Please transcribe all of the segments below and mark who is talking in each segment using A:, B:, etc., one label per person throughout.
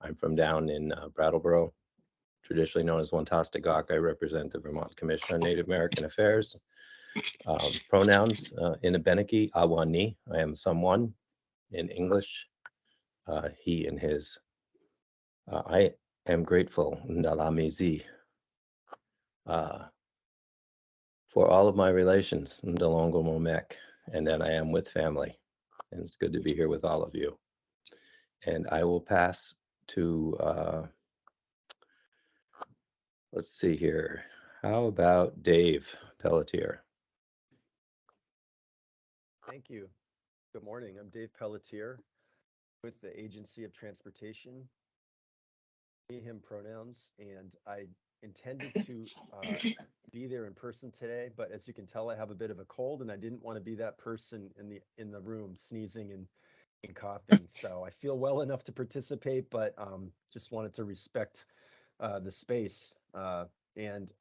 A: I'm from down in Brattleboro, traditionally known as 𝐃𝐞𝐜𝐞𝐜. I represent the Vermont Commission on Native American Affairs. Pronouns in Abenaki, awani, I am someone. In English, he and his. I am grateful, ndalamizi, for all of my relations, ndalongo momek, and that I am with family. And it's good to be here with all of you. And I will pass to, let's see here. How about Dave Pelletier?
B: Thank you. Good morning. I'm Dave Pelletier with the Agency of Transportation, he, him pronouns, and I intended to be there in person today, but as you can tell, I have a bit of a cold and I didn't want to be that person in the room sneezing and coughing. So I feel well enough to participate, but just wanted to respect the space. And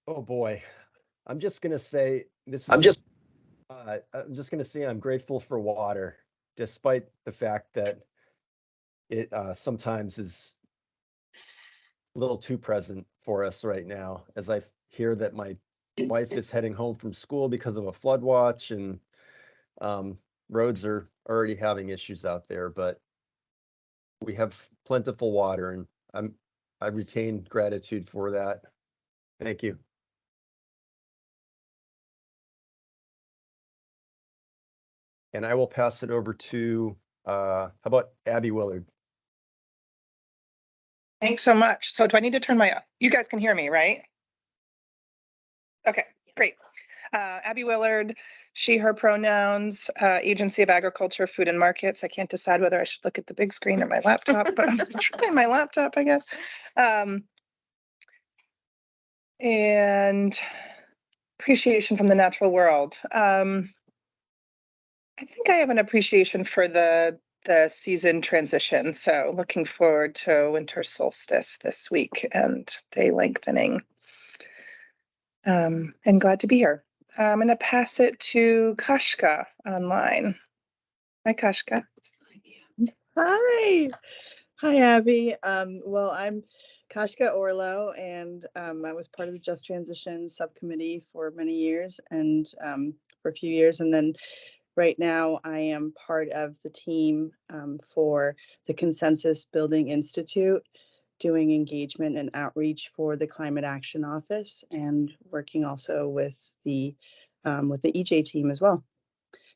B: oh boy, I'm just gonna say this is. I'm just gonna say I'm grateful for water, despite the fact that it sometimes is a little too present for us right now. As I hear that my wife is heading home from school because of a flood watch, and roads are already having issues out there, but we have plentiful water, and I retain gratitude for that. Thank you. And I will pass it over to, how about Abby Willard?
C: Thanks so much. So do I need to turn you guys can hear me, right? Okay, great. Abby Willard, she, her pronouns, Agency of Agriculture, Food and Markets. I can't decide whether I should look at the big screen or my laptop, but I'm gonna try my laptop, I guess. And appreciation from the natural world. I think I have an appreciation for the season transition. So looking forward to winter solstice this week and day lengthening. And glad to be here. I'm going to pass it to 𝐃𝐞𝐜𝐞𝐜 online. Hi, 𝐃𝐞𝐞𝐜𝐞𝐜.
D: Hi. Hi, Abby. Well, I'm 𝐃𝐞𝐞𝐜𝐞𝐜, and I was part of the Just Transition subcommittee for many years and for a few years. And then right now I am part of the team for the Consensus Building Institute, doing engagement and outreach for the Climate Action Office, and working also with the EJ team as well.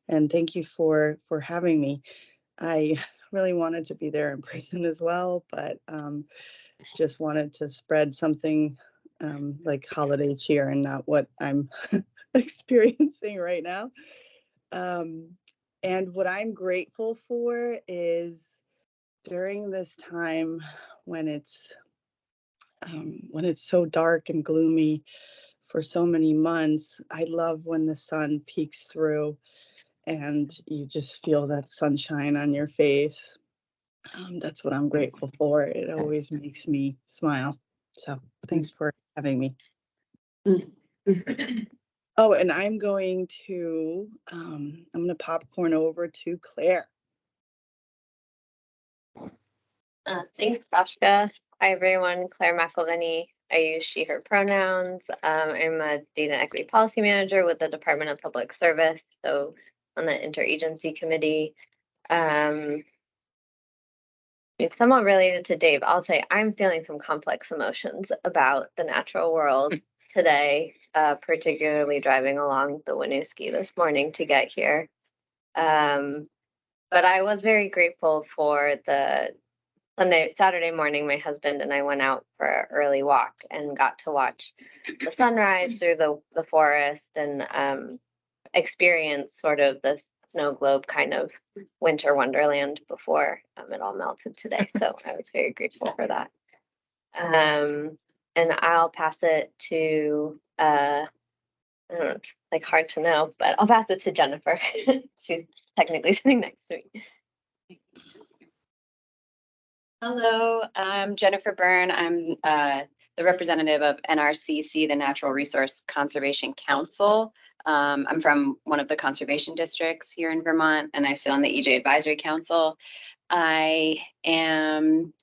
D: And thank you for having me. I really wanted to be there in person as well, but just wanted to spread something like holiday cheer and not what I'm experiencing right now. And what I'm grateful for is during this time when it's so dark and gloomy for so many months, I love when the sun peeks through and you just feel that sunshine on your face. That's what I'm grateful for. It always makes me smile. So thanks for having me. Oh, and I'm going to popcorn over to Claire.
E: Thanks, 𝐃𝐞𝐜𝐞𝐜. Hi, everyone. Claire McElveny. I use she, her pronouns. I'm a data and equity policy manager with the Department of Public Service, so on the Interagency Committee. It's somewhat related to Dave. I'll say I'm feeling some complex emotions about the natural world today, particularly driving along the Winooski this morning to get here. But I was very grateful for the Saturday morning, my husband and I went out for an early walk and got to watch the sunrise through the forest and experience sort of the snow globe kind of winter wonderland before it all melted today. So I was very grateful for that. And I'll pass it to, I don't know, it's like hard to know, but I'll pass it to Jennifer. She's technically sitting next to me.
F: Hello, I'm Jennifer Byrne. I'm the representative of NRCC, the Natural Resource Conservation Council. I'm from one of the conservation districts here in Vermont, and I sit on the EJ Advisory Council. I am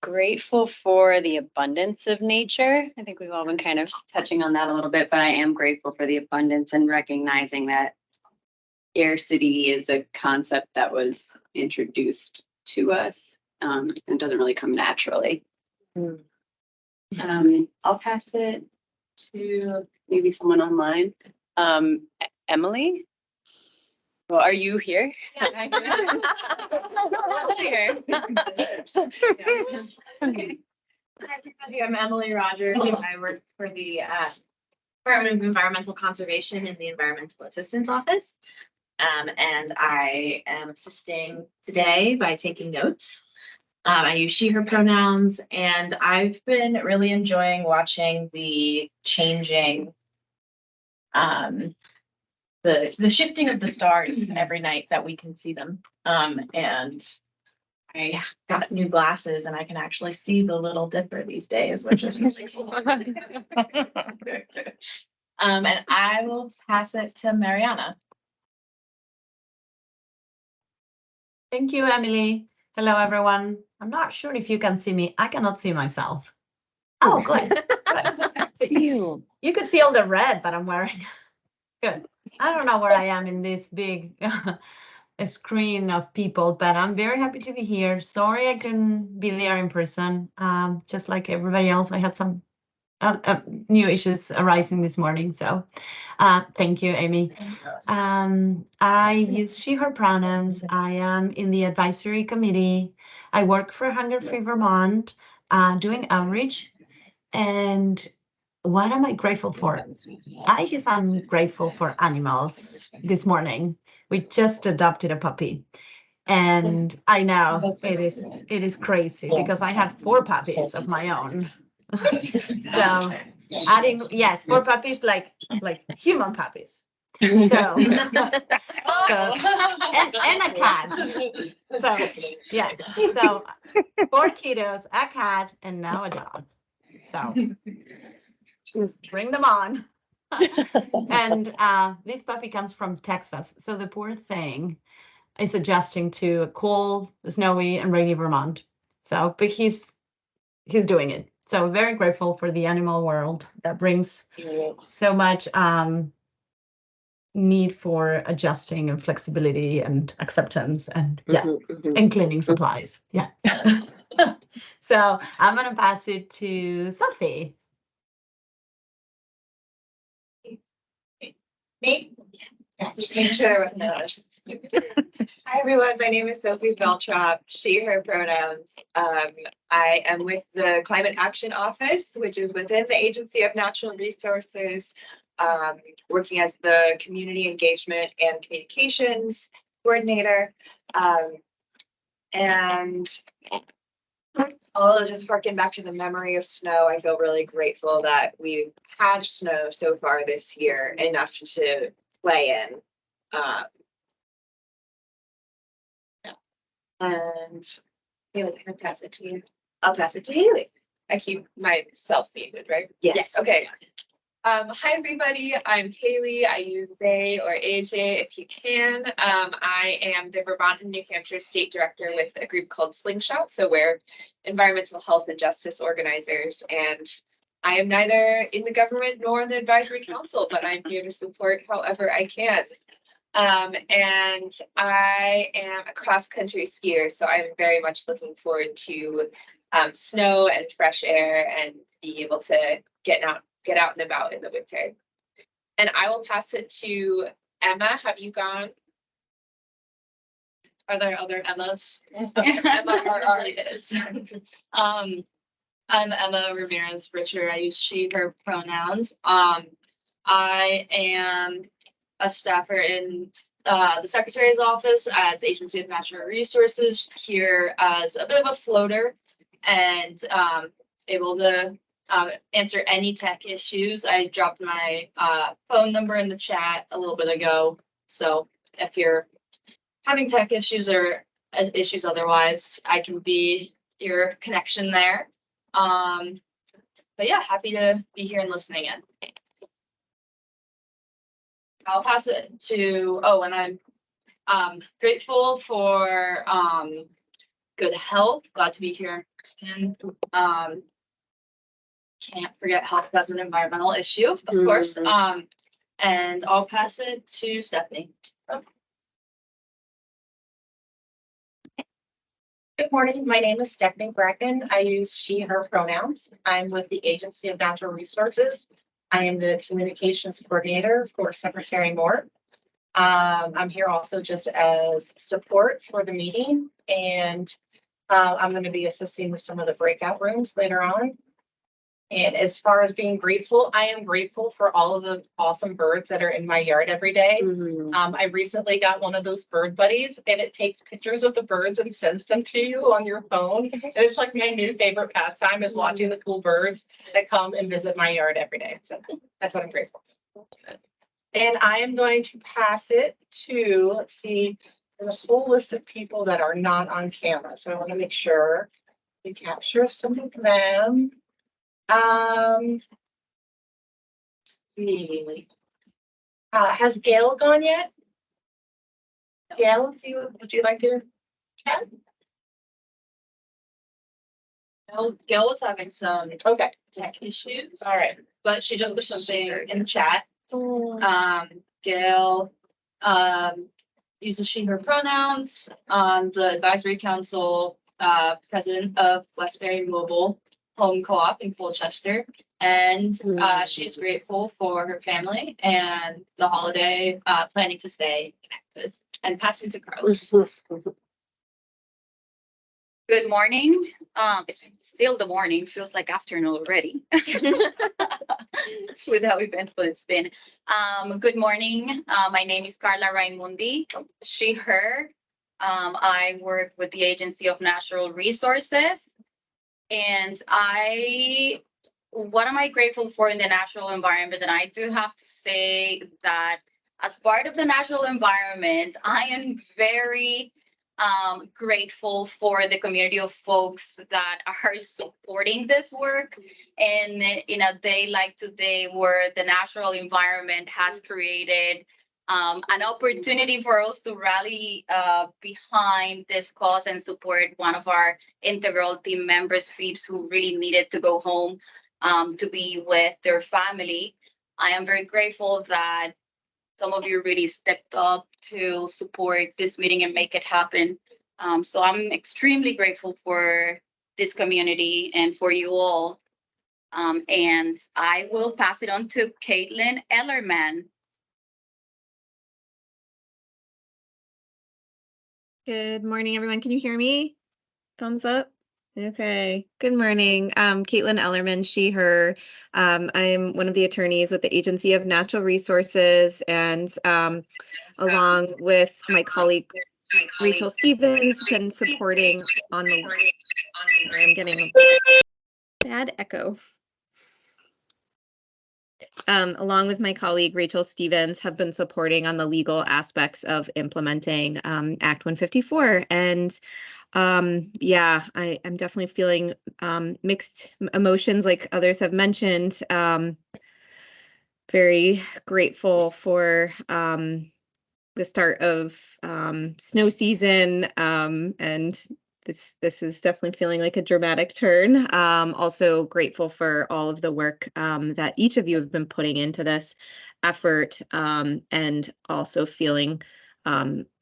F: grateful for the abundance of nature. I think we've all been kind of touching on that a little bit, but I am grateful for the abundance and recognizing that scarcity is a concept that was introduced to us and doesn't really come naturally. I'll pass it to maybe someone online. Emily? Well, are you here?
G: Yeah, I'm here. Okay. Hi, everybody. I'm Emily Rogers. I work for the Department of Environmental Conservation in the Environmental Assistance Office. And I am assisting today by taking notes. I use she, her pronouns, and I've been really enjoying watching the changing, the shifting of the stars every night that we can see them. And I got new glasses and I can actually see the Little Dipper these days, which is really cool. And I will pass it to Mariana.
H: Thank you, Emily. Hello, everyone. I'm not sure if you can see me. I cannot see myself. Oh, good.
F: See you.
H: You could see all the red that I'm wearing. Good. I don't know where I am in this big screen of people, but I'm very happy to be here. Sorry I couldn't be there in person. Just like everybody else, I had some new issues arising this morning. So thank you, Amy. I use she, her pronouns. I am in the advisory committee. I work for Hunger Free Vermont, doing outreach. And what am I grateful for? I guess I'm grateful for animals this morning. We just adopted a puppy. And I know it is crazy because I had 4 puppies of my own. So adding, yes, 4 puppies like human puppies. So, and a cat. So yeah. So 4 kiddos, a cat, and now a dog. So bring them on. And this puppy comes from Texas. So the poor thing is adjusting to a cold, snowy, and rainy Vermont. So, but he's doing it. So very grateful for the animal world that brings so much need for adjusting and flexibility and acceptance and and cleaning supplies. Yeah. So I'm gonna pass it to Sophie.
I: Me? Yeah, just make sure there wasn't no others. Hi, everyone. My name is Sophie Beltrop, she, her pronouns. I am with the Climate Action Office, which is within the Agency of Natural Resources, working as the Community Engagement and Communications Coordinator. And just harking back to the memory of snow, I feel really grateful that we've had snow so far this year, enough to play in. And Haley, can I pass it to you? I'll pass it to Haley.
J: I keep myself muted, right?
I: Yes.
J: Okay. Hi, everybody. I'm Haley. I use they or AJ if you can. I am the Vermont and New Hampshire State Director with a group called Slingshot. So we're environmental health and justice organizers. And I am neither in the government nor in the advisory council, but I'm here to support however I can. And I am a cross-country skier, so I'm very much looking forward to snow and fresh air and being able to get out and about in the winter. And I will pass it to Emma. Have you gone? Are there other Emmas? Emma already is.
G: I'm Emma Ramirez Richard. I use she, her pronouns. I am a staffer in the Secretary's office at the Agency of Natural Resources, here as a bit of a floater and able to answer any tech issues. I dropped my phone number in the chat a little bit ago. So if you're having tech issues or issues otherwise, I can be your connection there. but yeah, happy to be here and listening in. I'll pass it to, oh, and I'm grateful for good health. Glad to be here in person. Can't forget health as an environmental issue, of course. And I'll pass it to Stephanie.
K: Good morning. My name is Stephanie Bracken. I use she, her pronouns. I'm with the Agency of Natural Resources. I am the communications coordinator for Secretary Moore. I'm here also just as support for the meeting, and I'm going to be assisting with some of the breakout rooms later on. And as far as being grateful, I am grateful for all of the awesome birds that are in my yard every day. I recently got one of those bird buddies, and it takes pictures of the birds and sends them to you on your phone. And it's like my new favorite pastime is watching the cool birds that come and visit my yard every day. So that's what I'm grateful for. And I am going to pass it to, let's see, there's a whole list of people that are not on camera. So I want to make sure we capture some of them. Let's see. Has Gail gone yet? Gail, would you like to chat?
G: Gail was having some
K: Okay.
G: tech issues.
K: All right.
G: But she just put something in the chat. Gail uses she, her pronouns on the advisory council, president of Westbury Mobile Home Co-op in Colchester. And she's grateful for her family and the holiday, planning to stay connected. And passing to Carlos.
L: Good morning. It's still the morning, feels like afternoon already. With how eventful it's been. Good morning. My name is Carla Raimundi, she, her. I work with the Agency of Natural Resources. And what am I grateful for in the natural environment? And I do have to say that as part of the natural environment, I am very grateful for the community of folks that are supporting this work. And in a day like today, where the natural environment has created an opportunity for us to rally behind this cause and support one of our integral team members, Phoebes, who really needed to go home to be with their family. I am very grateful that some of you really stepped up to support this meeting and make it happen. So I'm extremely grateful for this community and for you all. And I will pass it on to Caitlin Ellerman.
M: Good morning, everyone. Can you hear me? Thumbs up. Okay. Good morning. Caitlin Ellerman, she, her. I'm one of the attorneys with the Agency of Natural Resources, and along with my colleague Rachel Stevens, been supporting on the. I'm getting a bad echo. Along with my colleague Rachel Stevens, have been supporting on the legal aspects of implementing Act 154. And yeah, I'm definitely feeling mixed emotions, like others have mentioned. Very grateful for the start of snow season, and this is definitely feeling like a dramatic turn. Also grateful for all of the work that each of you have been putting into this effort, and also feeling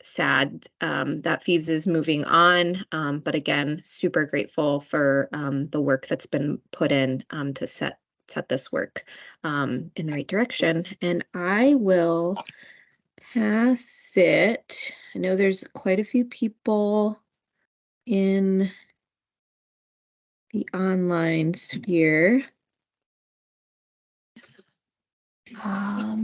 M: sad that Phoebes is moving on. But again, super grateful for the work that's been put in to set this work in the right direction. And I will pass it. I know there's quite a few people in the online sphere.
N: I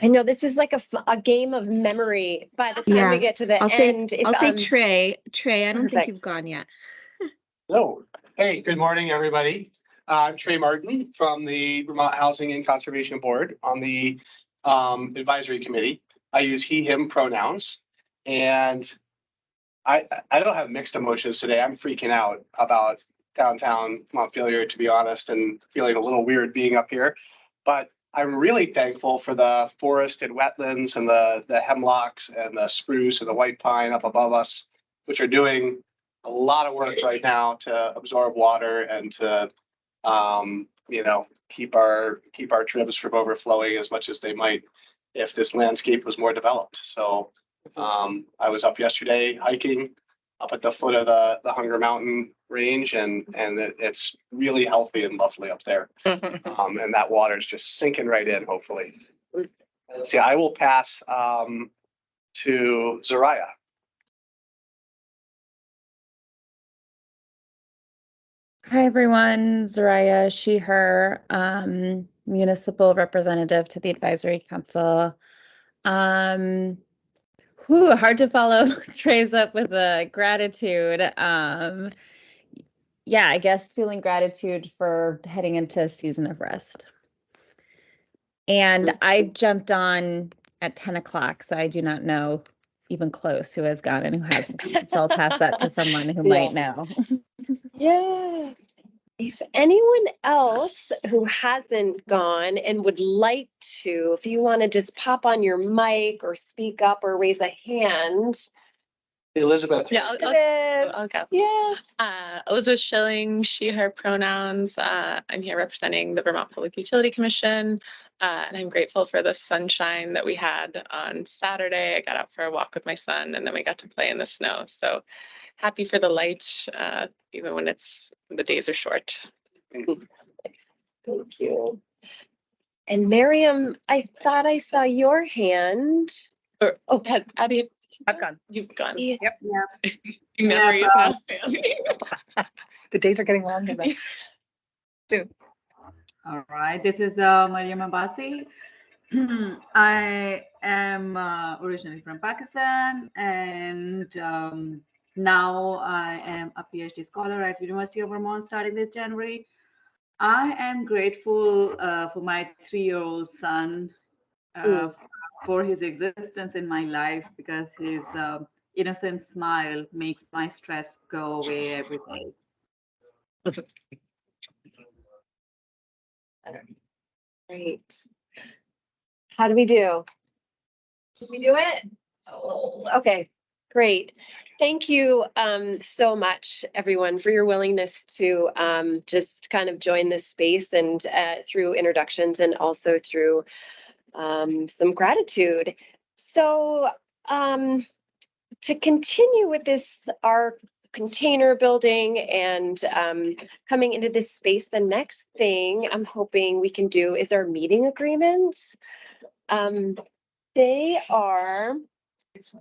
N: know this is like a game of memory by the time we get to the end.
M: I'll say Trey. Trey, I don't think you've gone yet.
O: No. Hey, good morning, everybody. I'm Trey Martin from the Vermont Housing and Conservation Board on the advisory committee. I use he, him pronouns, and I don't have mixed emotions today. I'm freaking out about downtown Montpelier, to be honest, and feeling a little weird being up here. But I'm really thankful for the forest and wetlands and the hemlocks and the spruce and the white pine up above us, which are doing a lot of work right now to absorb water and to, keep our trips from overflowing as much as they might if this landscape was more developed. So I was up yesterday hiking up at the foot of the Hunger Mountain range, and it's really healthy and lovely up there. And that water is just sinking right in, hopefully. See, I will pass to Zariah.
P: Hi, everyone. Zariah, she, her, municipal representative to the advisory council. Hard to follow Trey's up with the gratitude. Yeah, I guess feeling gratitude for heading into a season of rest. And I jumped on at 10 o'clock, so I do not know even close who has gone and who hasn't gone. So I'll pass that to someone who might know.
N: Yeah. If anyone else who hasn't gone and would like to, if you want to just pop on your mic or speak up or raise a hand.
O: Elizabeth.
J: Yeah, I'll go.
N: Yeah.
J: Elizabeth Schilling, she, her pronouns. I'm here representing the Vermont Public Utility Commission. And I'm grateful for the sunshine that we had on Saturday. I got out for a walk with my son and then we got to play in the snow. So happy for the light, even when the days are short.
N: Thank you. And Miriam, I thought I saw your hand.
J: Abby,
C: I've gone.
J: You've gone.
C: Yep.
J: Your memory is not failing.
C: The days are getting longer. Soon.
Q: All right. This is Mariam Abbasi. I am originally from Pakistan, and now I am a PhD scholar at University of Vermont starting this January. I am grateful for my 3-year-old son for his existence in my life, because his innocent smile makes my stress go away every day.
N: Great. How do we do? Did we do it? Oh, okay, great. Thank you so much, everyone, for your willingness to just kind of join this space, and through introductions and also through some gratitude. So to continue with this, our container building and coming into this space, the next thing I'm hoping we can do is our meeting agreements. They are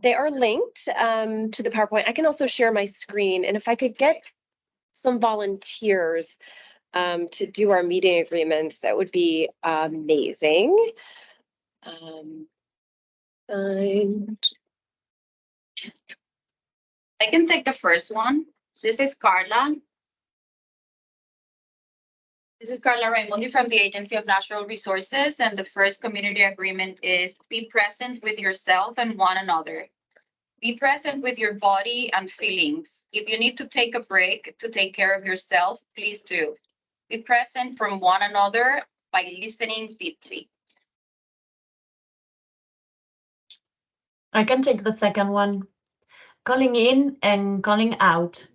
N: linked to the PowerPoint. I can also share my screen, and if I could get some volunteers to do our meeting agreements, that would be amazing. And
L: I can take the first one. This is Carla. This is Carla Raimundi from the Agency of Natural Resources, and the first community agreement is be present with yourself and one another. Be present with your body and feelings. If you need to take a break to take care of yourself, please do. Be present from one another by listening deeply.
H: I can take the second one. Calling in and calling out.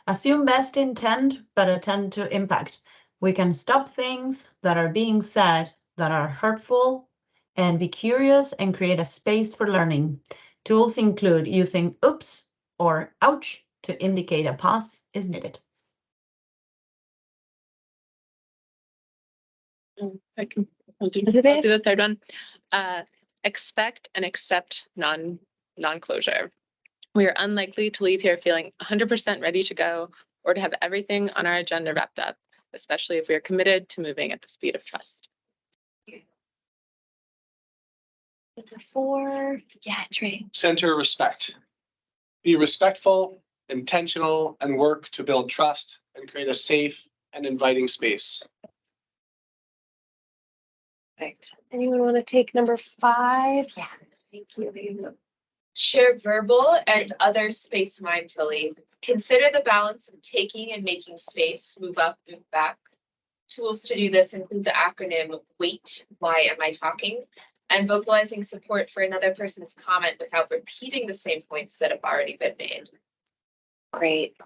H: Assume best intent, but attend to impact. We can stop things that are being said that are hurtful and be curious and create a space for learning. Tools include using oops or ouch to indicate a pause is needed.
J: I'll do the third one. Expect and accept non-closure. We are unlikely to leave here feeling 100% ready to go or to have everything on our agenda wrapped up, especially if we are committed to moving at the speed of trust.
N: Trey.
O: Center respect. Be respectful, intentional, and work to build trust and create a safe and inviting space.
N: Perfect. Anyone want to take number 5? Yeah, thank you.
J: Share verbal and other space mindfully. Consider the balance of taking and making space, move up, move back. Tools to do this include the acronym WAIT, why am I talking? And vocalizing support for another person's comment without repeating the same points that have already been made.
N: Great.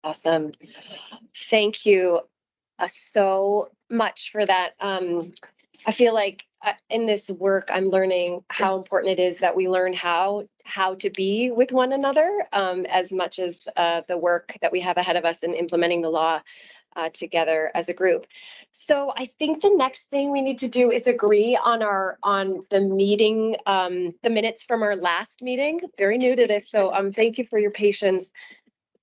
N: Awesome. Thank you so much for that. I feel like in this work, I'm learning how important it is that we learn how to be with one another, as much as the work that we have ahead of us in implementing the law together as a group. So I think the next thing we need to do is agree on the meeting, the minutes from our last meeting. Very new to this, so thank you for your patience.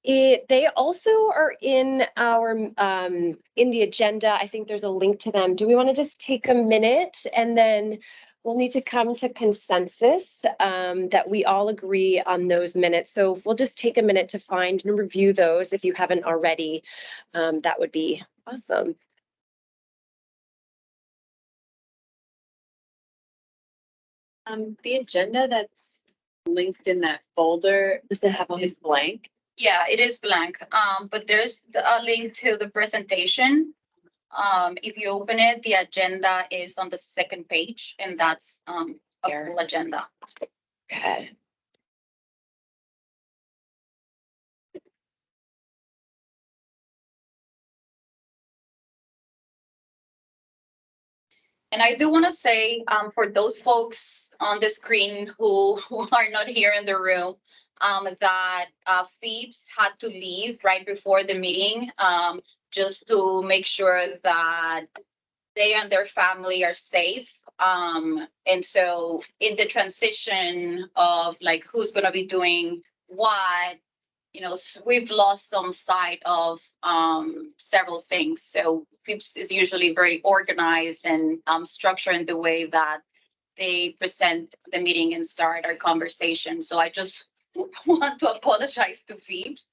N: They also are in our in the agenda. I think there's a link to them. Do we want to just take a minute and then we'll need to come to consensus that we all agree on those minutes. So we'll just take a minute to find and review those if you haven't already. That would be awesome.
F: The agenda that's linked in that folder,
N: does it have
F: is blank?
L: Yeah, it is blank, but there's a link to the presentation. If you open it, the agenda is on the second page, and that's a full agenda.
N: Okay.
L: And I do want to say, for those folks on the screen who are not here in the room, that Phoebes had to leave right before the meeting, just to make sure that they and their family are safe. And so in the transition of like who's going to be doing what, you know, we've lost some sight of several things. So Phoebes is usually very organized and structured in the way that they present the meeting and start our conversation. So I just want to apologize to Phoebes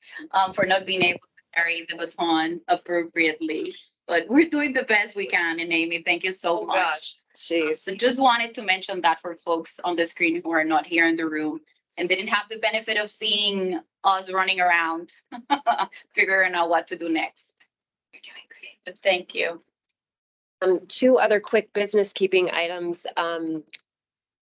L: for not being able to carry the baton appropriately. But we're doing the best we can. And Amy, thank you so much.
N: Jeez.
L: So just wanted to mention that for folks on the screen who are not here in the room and didn't have the benefit of seeing us running around, figuring out what to do next. You're doing great, but thank you.
N: Two other quick business keeping items.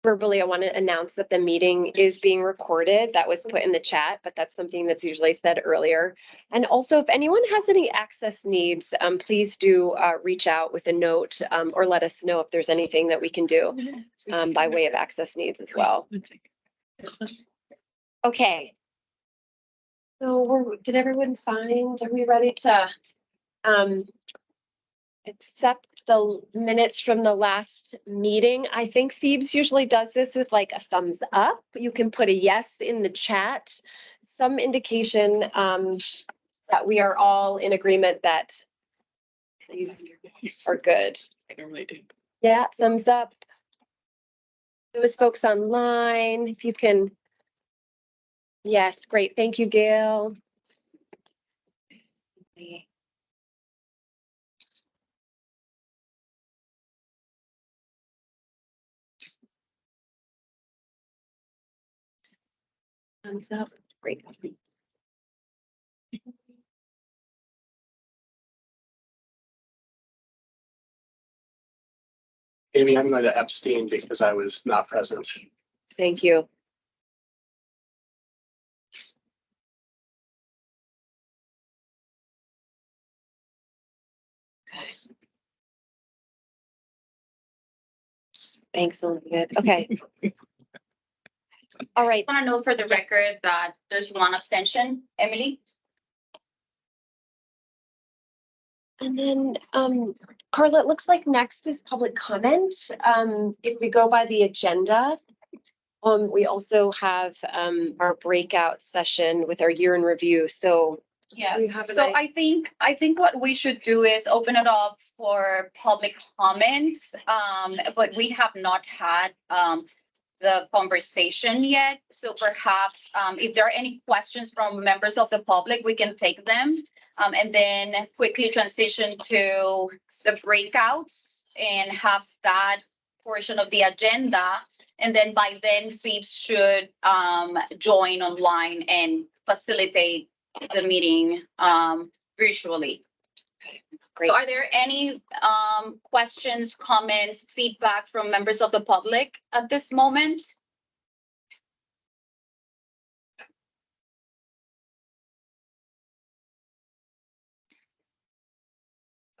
N: Verbally, I want to announce that the meeting is being recorded. That was put in the chat, but that's something that's usually said earlier. And also, if anyone has any access needs, please do reach out with a note or let us know if there's anything that we can do by way of access needs as well. Okay. So did everyone find, are we ready to accept the minutes from the last meeting? I think Phoebes usually does this with like a thumbs up. You can put a yes in the chat. Some indication that we are all in agreement that these are good.
R: I normally do.
N: Yeah, thumbs up. Those folks online, if you can. Yes, great. Thank you, Gail. Thumbs up. Great.
O: Amy, I'm going to abstain because I was not present.
N: Thank you. Thanks, Olivia. Okay. All right.
L: I want to note for the record that there's one abstention, Emily.
N: And then, Carla, it looks like next is public comment. If we go by the agenda, we also have our breakout session with our year in review. So
L: Yeah, so I think what we should do is open it up for public comments, but we have not had the conversation yet. So perhaps if there are any questions from members of the public, we can take them and then quickly transition to the breakouts and have that portion of the agenda. And then by then, FEEPS should join online and facilitate the meeting virtually.
N: Great.
L: So are there any questions, comments, feedback from members of the public at this moment?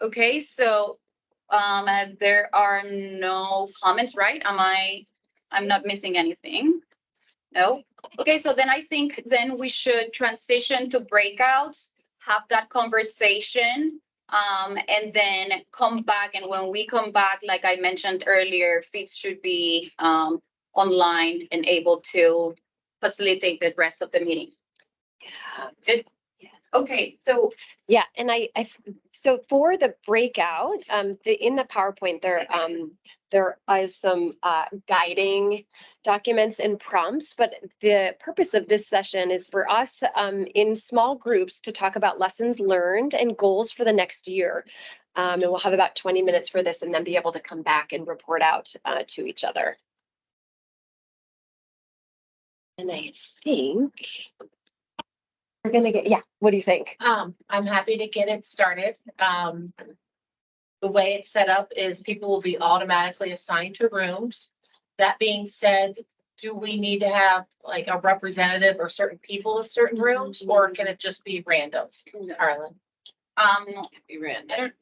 L: Okay, so there are no comments, right? I'm not missing anything. No? Okay, so then I think then we should transition to breakouts, have that conversation, and then come back. And when we come back, like I mentioned earlier, FEEPS should be online and able to facilitate the rest of the meeting.
N: Yeah.
L: Good. Okay,
N: So, yeah, and so for the breakout, in the PowerPoint, there is some guiding documents and prompts, but the purpose of this session is for us in small groups to talk about lessons learned and goals for the next year. And we'll have about 20 minutes for this and then be able to come back and report out to each other. And I think we're gonna get, yeah, what do you think?
K: I'm happy to get it started. The way it's set up is people will be automatically assigned to rooms. That being said, do we need to have like a representative or certain people of certain rooms, or can it just be random, Carlin?
F: Be random.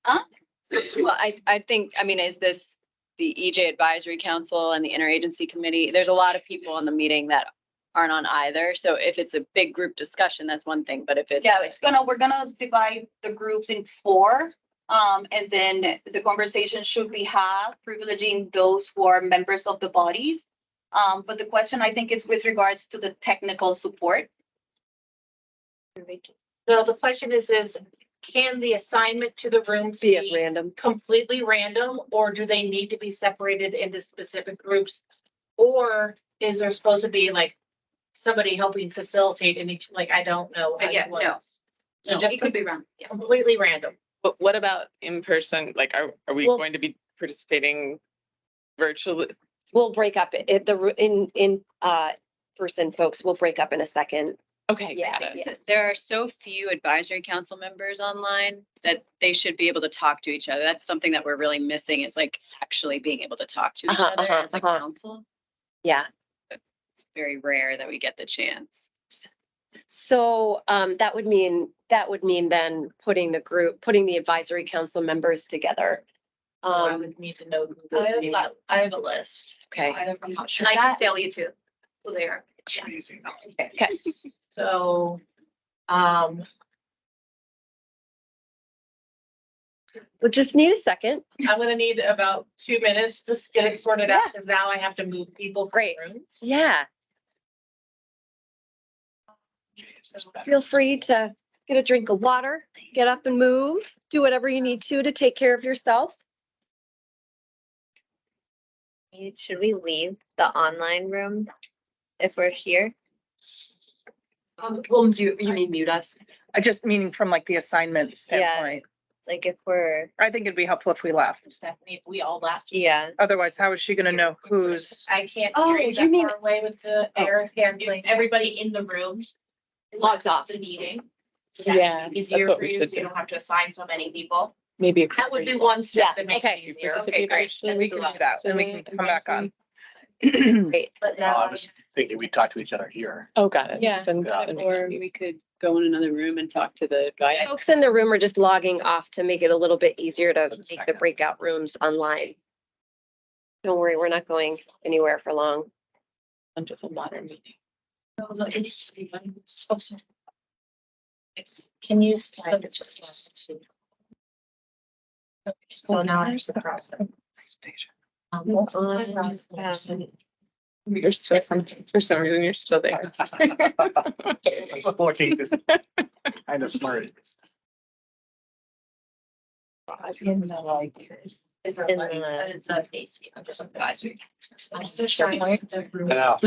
F: Well, I think, I mean, is this the EJ Advisory Council and the Interagency Committee? There's a lot of people on the meeting that aren't on either. So if it's a big group discussion, that's one thing, but if it's.
L: Yeah, we're gonna divide the groups in 4. And then the conversation should be had, privileging those who are members of the bodies. But the question I think is with regards to the technical support.
K: No, the question is can the assignment to the rooms
N: Be at random.
K: completely random, or do they need to be separated into specific groups? Or is there supposed to be like somebody helping facilitate in each, like, I don't know. how you
L: Yeah,
K: want-
L: no.
K: So
L: No,
K: just
L: it could be random. Yeah.
K: completely random.
R: But what about in person? Like, are we
N: Well-
R: going to be participating virtually?
N: We'll break up in person, folks. We'll break up in a second.
R: Okay,
N: Yeah,
R: got it.
F: There are so few advisory council members online that they should be able to talk to each other. That's something that we're really missing. It's like actually being able to talk to each other as a council.
N: Yeah.
F: It's very rare that we get the chance.
N: So that would mean then putting the advisory council members together.
K: So I would need to know. who those people are.
G: I have a list.
N: Okay.
G: I'm not sure.
L: And I can tell you too, who they are.
O: It's crazy.
N: Okay.
K: So,
N: We'll just need a second.
K: I'm gonna need about 2 minutes to get it sorted out, because now I have to move people from
N: Great.
K: rooms.
N: Yeah. Feel free to get a drink of water, get up and move, do whatever you need to take care of yourself.
E: Should we leave the online room if we're here?
N: Well, you mean mute us? I just meaning from like the assignment standpoint.
E: Like if we're,
C: I think it'd be helpful if we left.
K: Stephanie, if we all left.
E: yeah.
C: Otherwise, how is she gonna know who's?
K: I can't
N: Oh,
K: hear you
N: you
K: that
N: mean-
K: far away with the air handling, everybody in the room.
N: Logs off.
K: The meeting.
R: Yeah,
K: Easier
R: that's what
K: for
R: we
K: you,
R: should
K: so you
R: do.
K: don't have to assign so many people.
R: Maybe.
K: That would be
R: explain.
K: one step
N: Yeah,
K: that makes
N: okay.
K: it easier.
R: To
K: Okay,
R: be
K: great.
R: virtually.
C: And we can do that, and we can come back on.
N: Great.
K: But
O: Oh,
K: now,
O: I was thinking we talk to each other here.
R: Oh, got it.
F: Yeah.
R: Then,
O: Yeah.
R: then
F: Or we could go in another room and talk to the guy.
N: Folks in the room are just logging off to make it a little bit easier to make the
O: second.
N: breakout rooms online. Don't worry, we're not going anywhere for long.
R: I'm just a modern meeting.
K: can you slide it just to? So now I have to cross.
R: You're still, for some reason, you're still there.
O: Looking kind of smart.
K: In the like. Is it
E: In
K: like?
E: the-
K: It's a AC, I'm just advisory.
O: I know.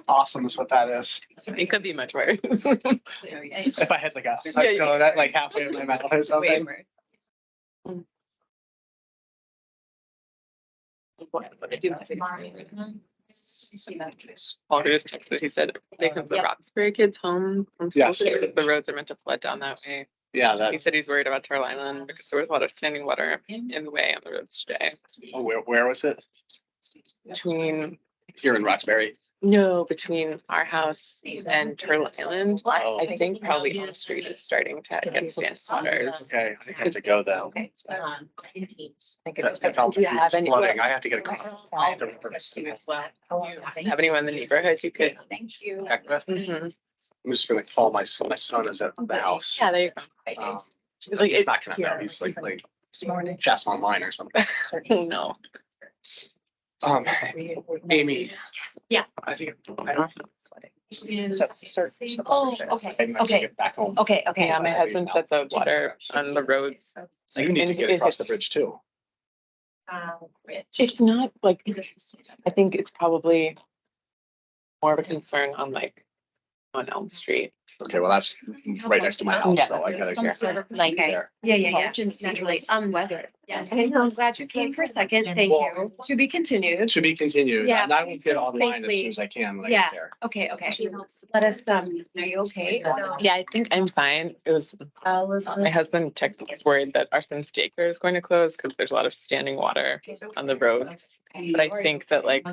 O: Awesome is what that is.
R: It could be much worse.
O: If I had like a,
R: Yeah, yeah.
O: that like halfway in my mouth or something.
R: Holger just texted, he said they sent the Roxbury kids home from school.
O: Yes.
R: today. The roads are meant to flood down that way.
O: Yeah,
R: He
O: that,
R: said he's worried about Turtle Island because there was a lot of standing water in the way on the roads today.
O: oh, where was it?
R: Between,
O: Here in Roxbury.
R: no, between our house and Turtle Island.
O: Oh.
R: I think probably Elm Street is starting to get standing water.
O: Okay, I have to go then.
R: If
O: If
R: you have any-
O: flooding, I have to get a car.
R: Have anyone in the neighborhood you could.
L: Thank you.
O: Heck,
R: Mhm.
O: I'm just gonna call my son is at the house.
R: Yeah, there you go.
O: He's like, he's not gonna know, he's like chess online or something.
R: No.
O: Amy.
H: Yeah.
O: I think, I don't.
H: Oh, okay.
O: Get back home.
H: Okay,
R: Yeah, my husband said the water on the roads.
O: So you need to get across the bridge too.
R: It's not like, I think it's probably more of a concern on like, on Elm Street.
O: Okay, well, that's right next to my house, so I gotta get
H: Like,
O: there.
H: yeah. Naturally, weather. Yes. Okay, I'm glad you came for a second. Thank you. To be continued.
O: To be continued,
H: Yeah.
O: and I will get online as
H: Thankfully.
O: soon as I can when I
H: Yeah.
O: get there.
H: Okay. Let us, are you okay?
R: Yeah, I think I'm fine. It was, my husband texted, he's worried that our son's daycare is going to close because there's a lot of standing water on the roads. But I think that like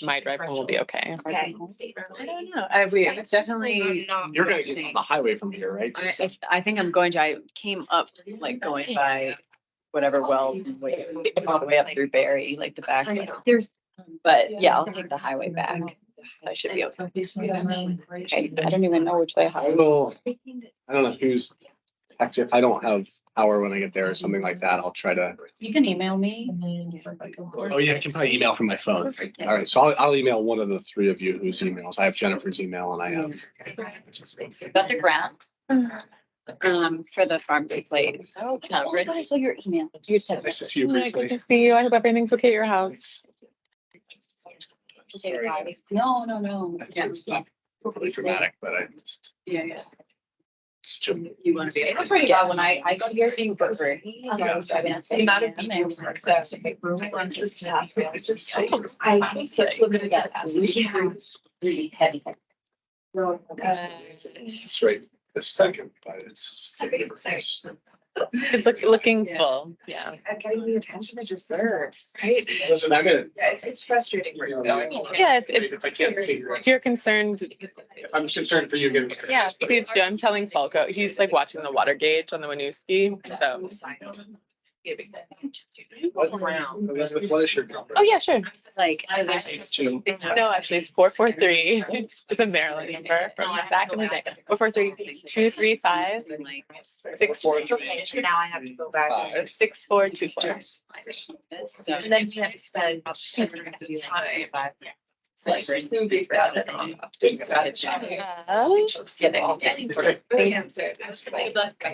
R: my drive home will be okay.
H: Okay. I don't know. It's definitely.
O: You're gonna get on the highway from here, right?
S: I think I'm going to, I came up, like going by whatever wells and all the way up through Barry, like the back. But yeah, I'll take the highway back. I should be okay. Okay, I don't even know which way.
O: I don't know who's, actually, if I don't have power when I get there or something like that, I'll try to.
L: You can email me.
O: Oh, yeah, I can probably email from my phone. All right, so I'll email one of the three of you whose emails. I have Jennifer's email and I have.
L: Got the grant?
S: For the farm to plate.
L: Oh my God, I saw your email. You said.
O: Nice to see you
R: Hi, good
O: briefly.
R: to see you. I hope everything's okay at your house.
O: Sorry.
L: No.
O: Again, it's not overly dramatic, but I just.
S: Yeah.
L: You want to be. It was pretty bad when I got here super free. I was driving at the amount of people. Really heavy.
O: It's right this second, but it's.
R: It's looking full, yeah.
L: Getting the attention it deserves.
R: Right?
O: Listen, I'm gonna.
L: Yeah, it's frustrating.
R: Yeah,
O: If I can't figure it.
R: if you're concerned,
O: If I'm concerned for you getting.
R: yeah, please do. I'm telling Falco, he's like watching the water gauge on the Winooski, so.
O: Elizabeth, what is your number?
R: Oh, yeah, sure.
S: Like.
O: It's two.
R: No, actually, it's 443. It's a Maryland number from back in the day. 443-235.
L: Now I have to go back.
R: 6424.
L: And then you have to spend time. Like, moving that and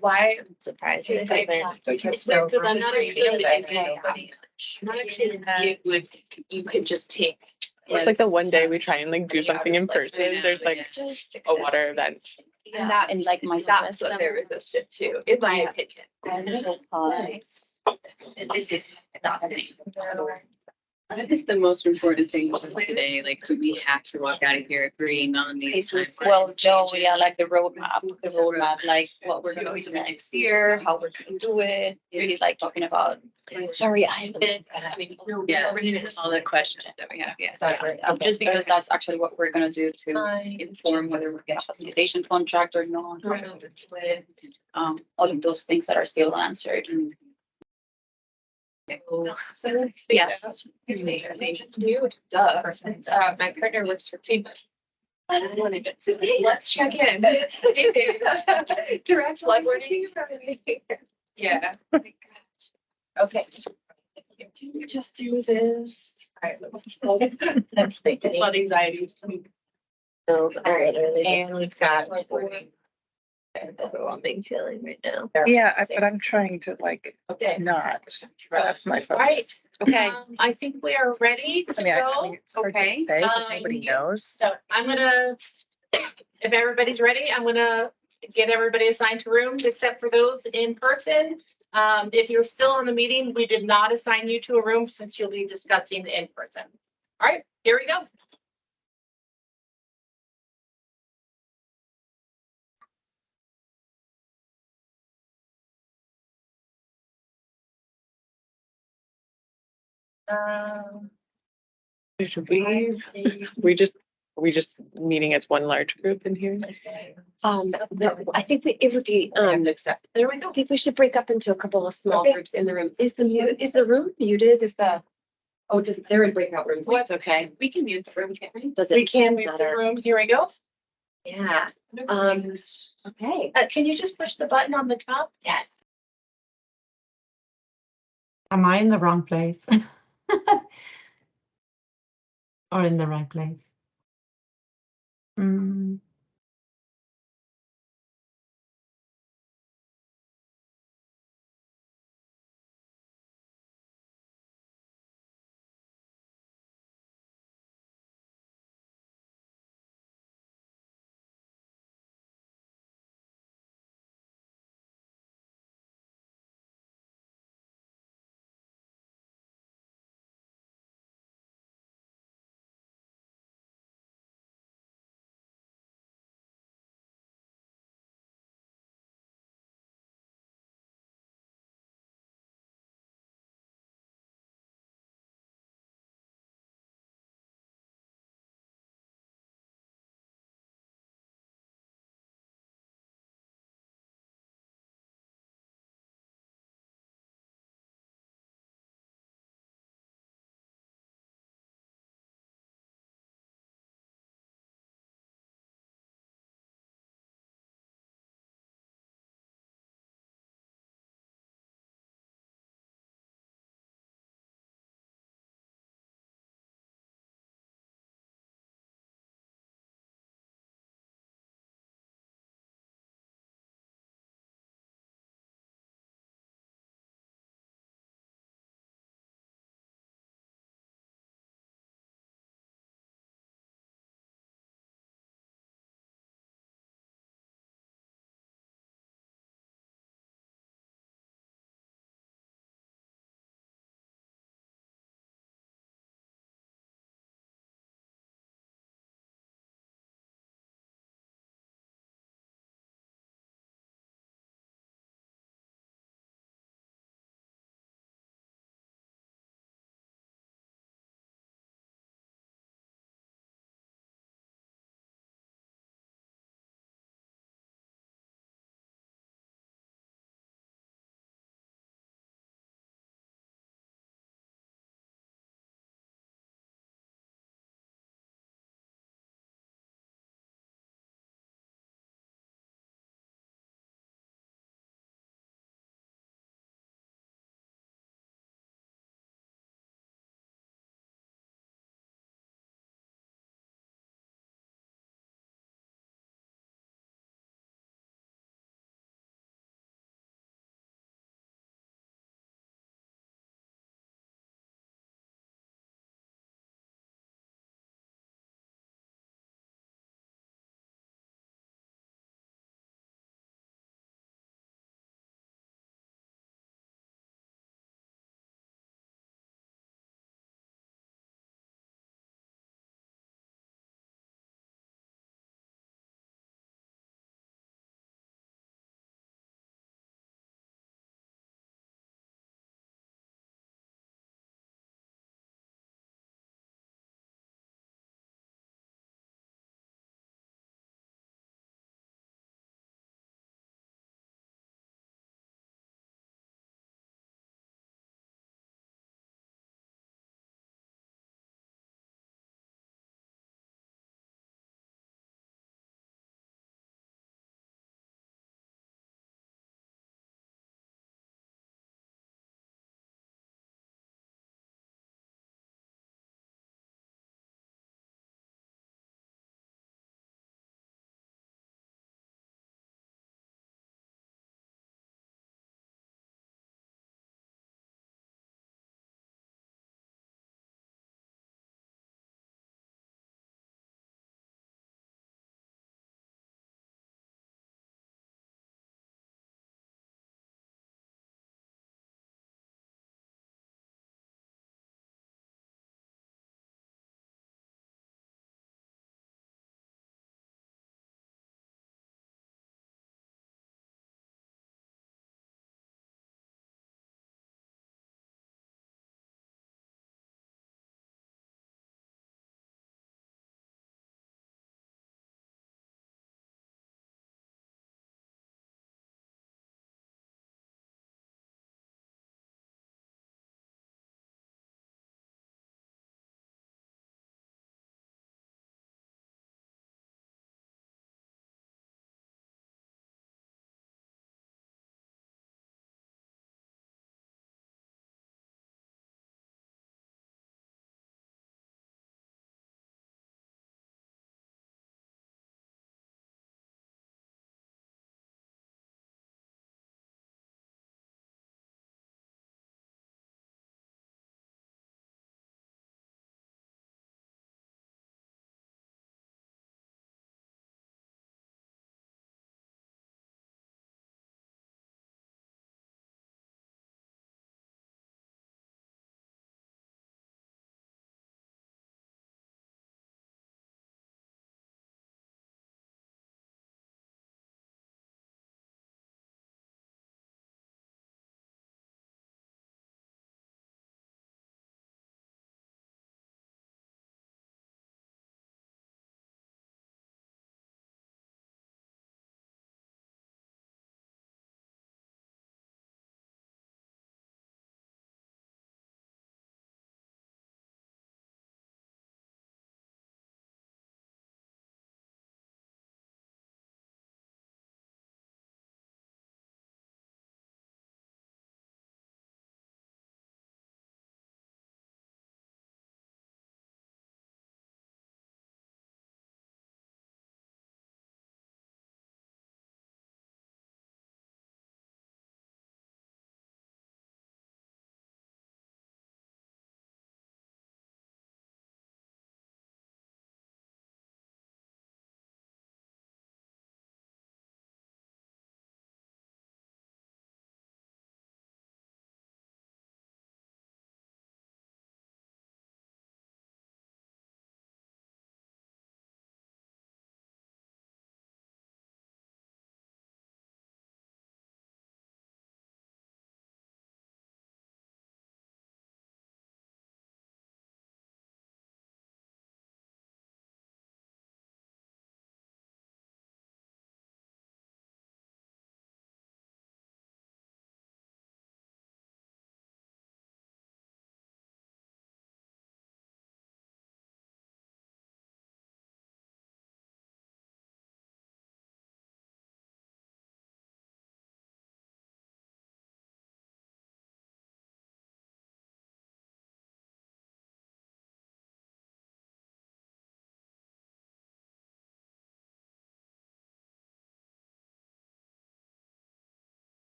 E: Why? I'm surprised. they haven't.
O: Thank you.
L: because I'm not you could just take.
R: It's like the one day we try and like do something in person, there's like a water event.
L: And that, and like my, that's what they're resistant to, in my opinion. And this is not amazing.
S: What is the most important thing today? Like, do we have to walk out of here agreeing on these?
L: Well, Joe, yeah, like the roadmap, like what we're gonna do next year, how we're gonna do it, really like talking about. Sorry, I did.
S: Yeah, all the questions that we have, yeah.
L: Exactly, just because that's actually what we're gonna do to inform whether we're getting a facilitation contract or not. All of those things that are still unanswered.
J: Yes. My partner works for FEMA. Let's check in. Direct flood warning. Yeah.
L: Okay. Can we just do this? Let's think.
J: Flood anxiety is coming.
E: And we've got an overwhelming feeling right now.
C: Yeah, but I'm trying to like
L: Okay.
C: not. That's my
J: Right,
C: focus.
J: okay, I think we are ready to
C: I mean, I
J: go.
C: think it's hard to
J: Okay,
C: say because nobody knows.
J: So I'm gonna, if everybody's ready, I'm gonna get everybody assigned to rooms except for those in person. If you're still on the meeting, we did not assign you to a room since you'll be discussing in person. All right, here we go.
R: Should we just meeting as one large group in here?
N: No, I think it would be,
K: There we go.
N: I think we should break up into a couple of small
K: Okay.
N: groups in the room. Is the room muted? They're in breakout rooms.
K: What?
N: It's okay.
J: We can mute the room, can't we?
N: Does it?
K: We can move the
N: matter?
K: room. Here we go.
N: Yeah. Okay.
K: Can you just push the button on the top?
N: Yes.
H: Am I in the wrong place? Or in the right place? Mm.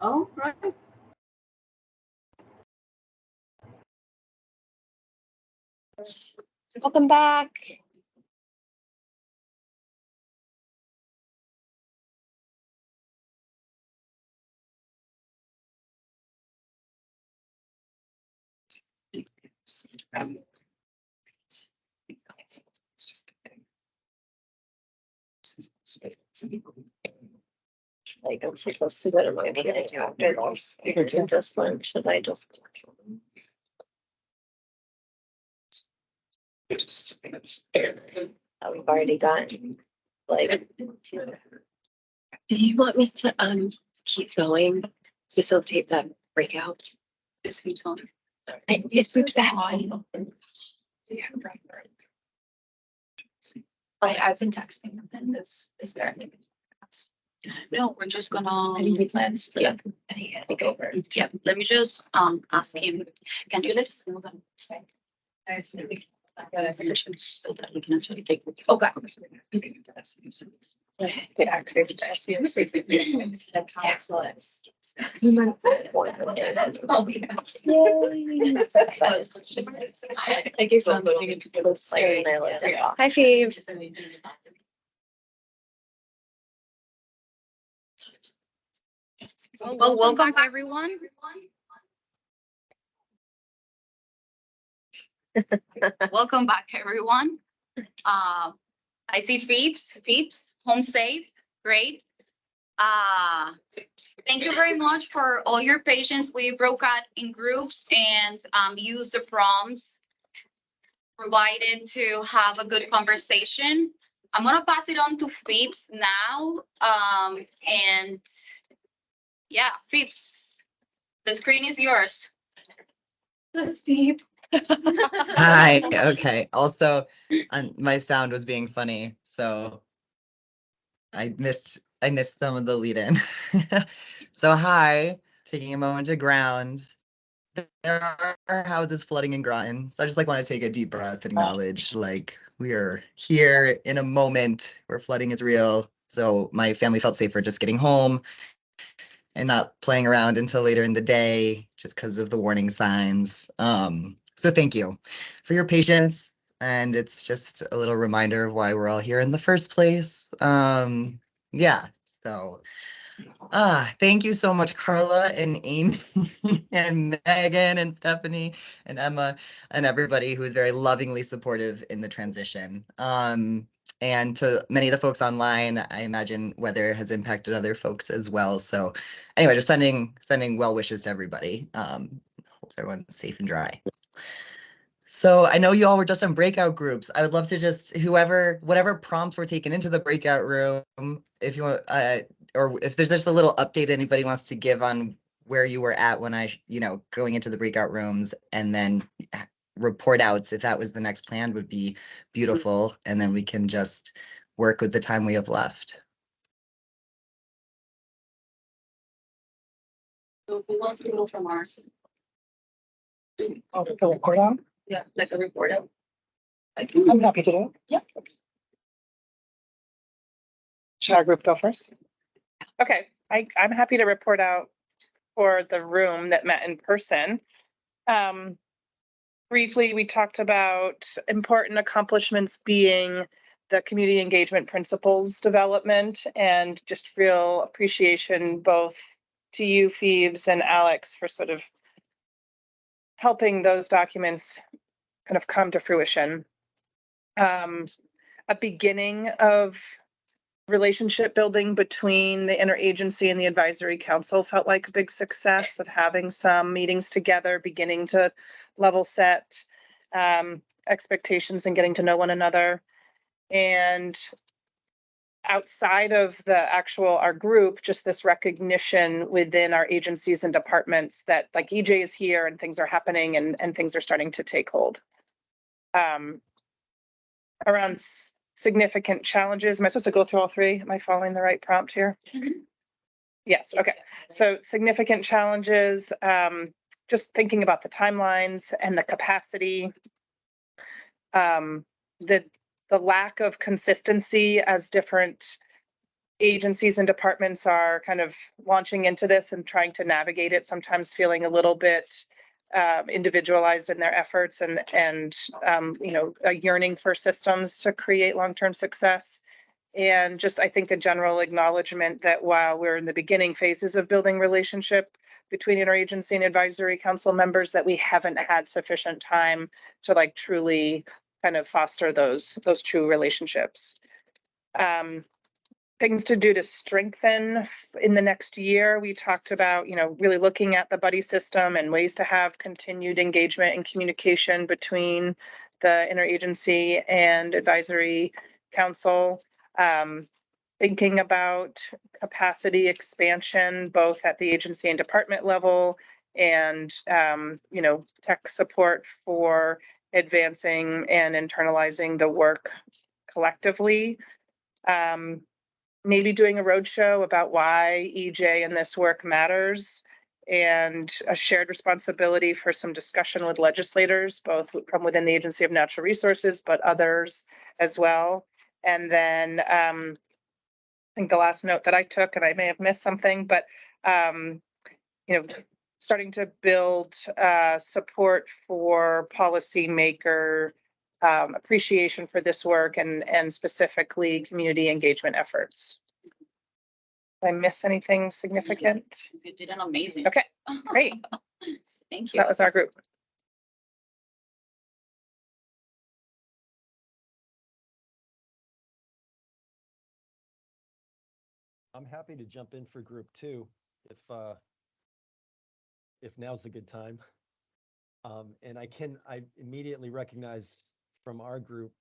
Q: All right.
N: Welcome back. Like I'm supposed to go to my meeting after this. To this one, should I just? Oh, we've already gotten like. Do you want me to keep going, facilitate that breakout? This food's on. It's food's on. I've been texting him. Is there anything else?
L: No, we're just gonna. Any plans? Yeah. Take over. Yeah, let me just ask him, can you let's. I gotta finish it so that we can actually take. Okay.
C: They activated the SEO.
N: Thank you so much. Hi, Phoebe.
L: Well, welcome back, everyone. Welcome back, everyone. I see Phoebes, home safe, great. Thank you very much for all your patience. We broke out in groups and used the prompts provided to have a good conversation. I'm gonna pass it on to Phoebes now. And yeah, Phoebes, the screen is yours.
N: That's Phoebes.
T: Hi. Okay. Also, my sound was being funny, so I missed some of the lead in. So hi, taking a moment to ground. There are houses flooding in Groton, so I just want to take a deep breath and acknowledge we are here in a moment where flooding is real. So my family felt safer just getting home and not playing around until later in the day just because of the warning signs. So thank you for your patience. And it's just a little reminder of why we're all here in the first place. Yeah, so thank you so much, Carla and Amy and Megan and Stephanie and Emma and everybody who is very lovingly supportive in the transition. And to many of the folks online, I imagine weather has impacted other folks as well. So anyway, just sending well wishes to everybody. Hope everyone's safe and dry. So I know you all were just in breakout groups. I would love to just whatever prompts were taken into the breakout room, if you want, or if there's just a little update anybody wants to give on where you were at when going into the breakout rooms, and then report outs if that was the next plan would be beautiful. And then we can just work with the time we have left.
L: So who wants to go from ours?
C: Oh, the report out?
L: Yeah, like a report out.
C: I'm happy to do it.
L: Yeah.
C: Should our group go first? Okay, I'm happy to report out for the room that met in person. Briefly, we talked about important accomplishments being the community engagement principles development, and just real appreciation both to you, Phoebes, and Alex for sort of helping those documents kind of come to fruition. A beginning of relationship building between the interagency and the advisory council felt like a big success of having some meetings together, beginning to level set expectations and getting to know one another. And outside of our group, just this recognition within our agencies and departments that EJ is here and things are happening and things are starting to take hold. Around significant challenges. Am I supposed to go through all three? Am I following the right prompt here? Mm-hmm. Yes. Okay. So significant challenges, just thinking about the timelines and the capacity, the lack of consistency as different agencies and departments are kind of launching into this and trying to navigate it, sometimes feeling a little bit individualized in their efforts and you know, a yearning for systems to create long-term success. And just, I think, a general acknowledgement that while we're in the beginning phases of building relationship between interagency and advisory council members, that we haven't had sufficient time to like truly kind of foster those true relationships. Things to do to strengthen in the next year. We talked about, you know, really looking at the buddy system and ways to have continued engagement and communication between the interagency and advisory council. Thinking about capacity expansion, both at the agency and department level, and you know, tech support for advancing and internalizing the work collectively. Maybe doing a roadshow about why EJ and this work matters, and a shared responsibility for some discussion with legislators, both from within the Agency of Natural Resources, but others as well. And then I think the last note that I took, and I may have missed something, but you know, starting to build support for policymaker appreciation for this work and specifically community engagement efforts. Did I miss anything significant?
L: You did an amazing.
C: Okay, great.
L: Thank
C: So
L: you.
C: that was our group.
B: I'm happy to jump in for group 2 if now's a good time. And I immediately recognize from our group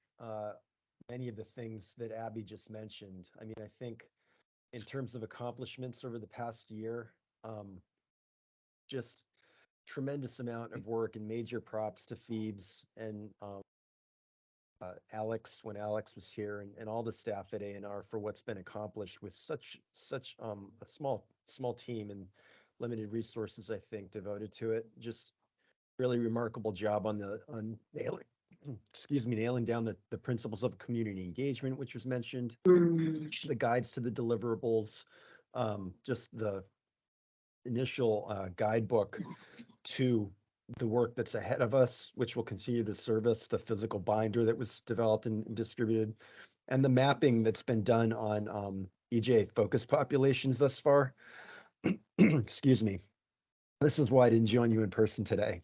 B: many of the things that Abby just mentioned. I mean, I think in terms of accomplishments over the past year, just tremendous amount of work, and major props to Phoebes and Alex, when Alex was here, and all the staff at A&R for what's been accomplished with such a small team and limited resources, I think, devoted to it. Just really remarkable job on nailing, excuse me, nailing down the principles of community engagement, which was mentioned, the guides to the deliverables, just the initial guidebook to the work that's ahead of us, which will continue to service, the physical binder that was developed and distributed, and the mapping that's been done on EJ focus populations thus far. Excuse me. This is why I didn't join you in person today.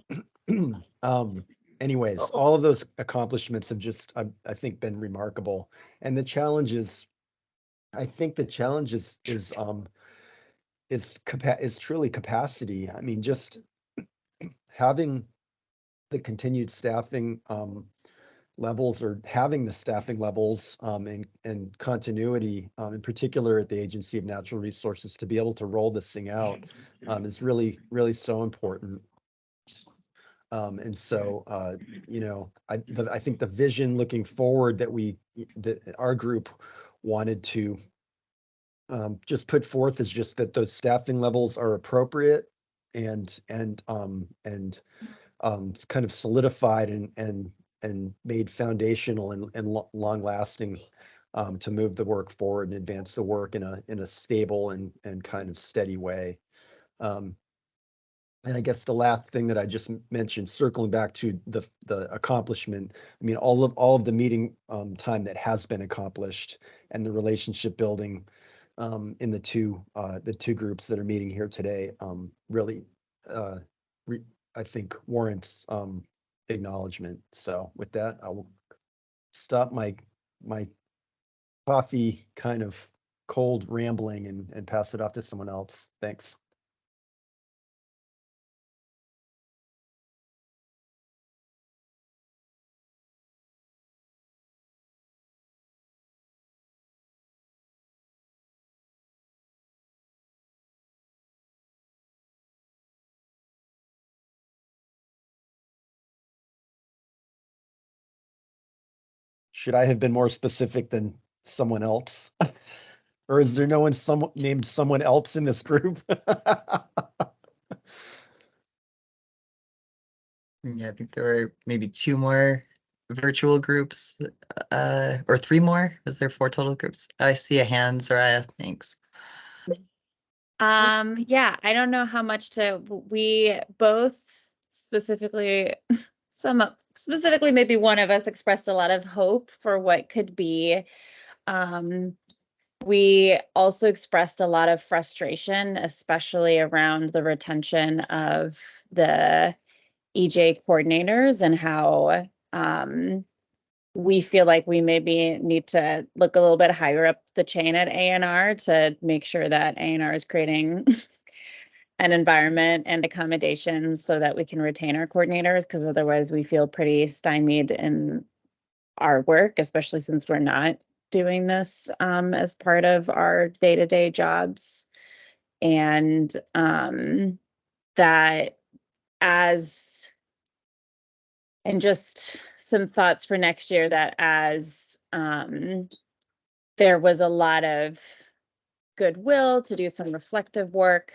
B: Anyways, all of those accomplishments have just, I think, been remarkable. And the challenges, I think the challenge is truly capacity. I mean, just having the continued staffing levels, or having the staffing levels and continuity, in particular at the Agency of Natural Resources, to be able to roll this thing out is really, really so important. And so, you know, I think the vision looking forward that our group wanted to just put forth is just that those staffing levels are appropriate and kind of solidified and made foundational and long lasting to move the work forward and advance the work in a stable and kind of steady way. And I guess the last thing that I just mentioned, circling back to the accomplishment, I mean, all of the meeting time that has been accomplished, and the relationship building in the two groups that are meeting here today, really, I think warrants acknowledgement. So with that, I will stop my coffee kind of cold rambling and pass it off to someone else. Thanks. Should I have been more specific than someone else? Or is there no one named someone else in this group?
T: Yeah, I think there were maybe 2 more virtual groups, or 3 more? Is there 4 total groups? I see a hand, Soraya, thanks.
P: Yeah, I don't know how much we both specifically, specifically maybe one of us expressed a lot of hope for what could be. We also expressed a lot of frustration, especially around the retention of the EJ coordinators and how we feel like we maybe need to look a little bit higher up the chain at A&R to make sure that A&R is creating an environment and accommodations so that we can retain our coordinators, because otherwise we feel pretty stymied in our work, especially since we're not doing this as part of our day-to-day jobs. And that and just some thoughts for next year, that as there was a lot of goodwill to do some reflective work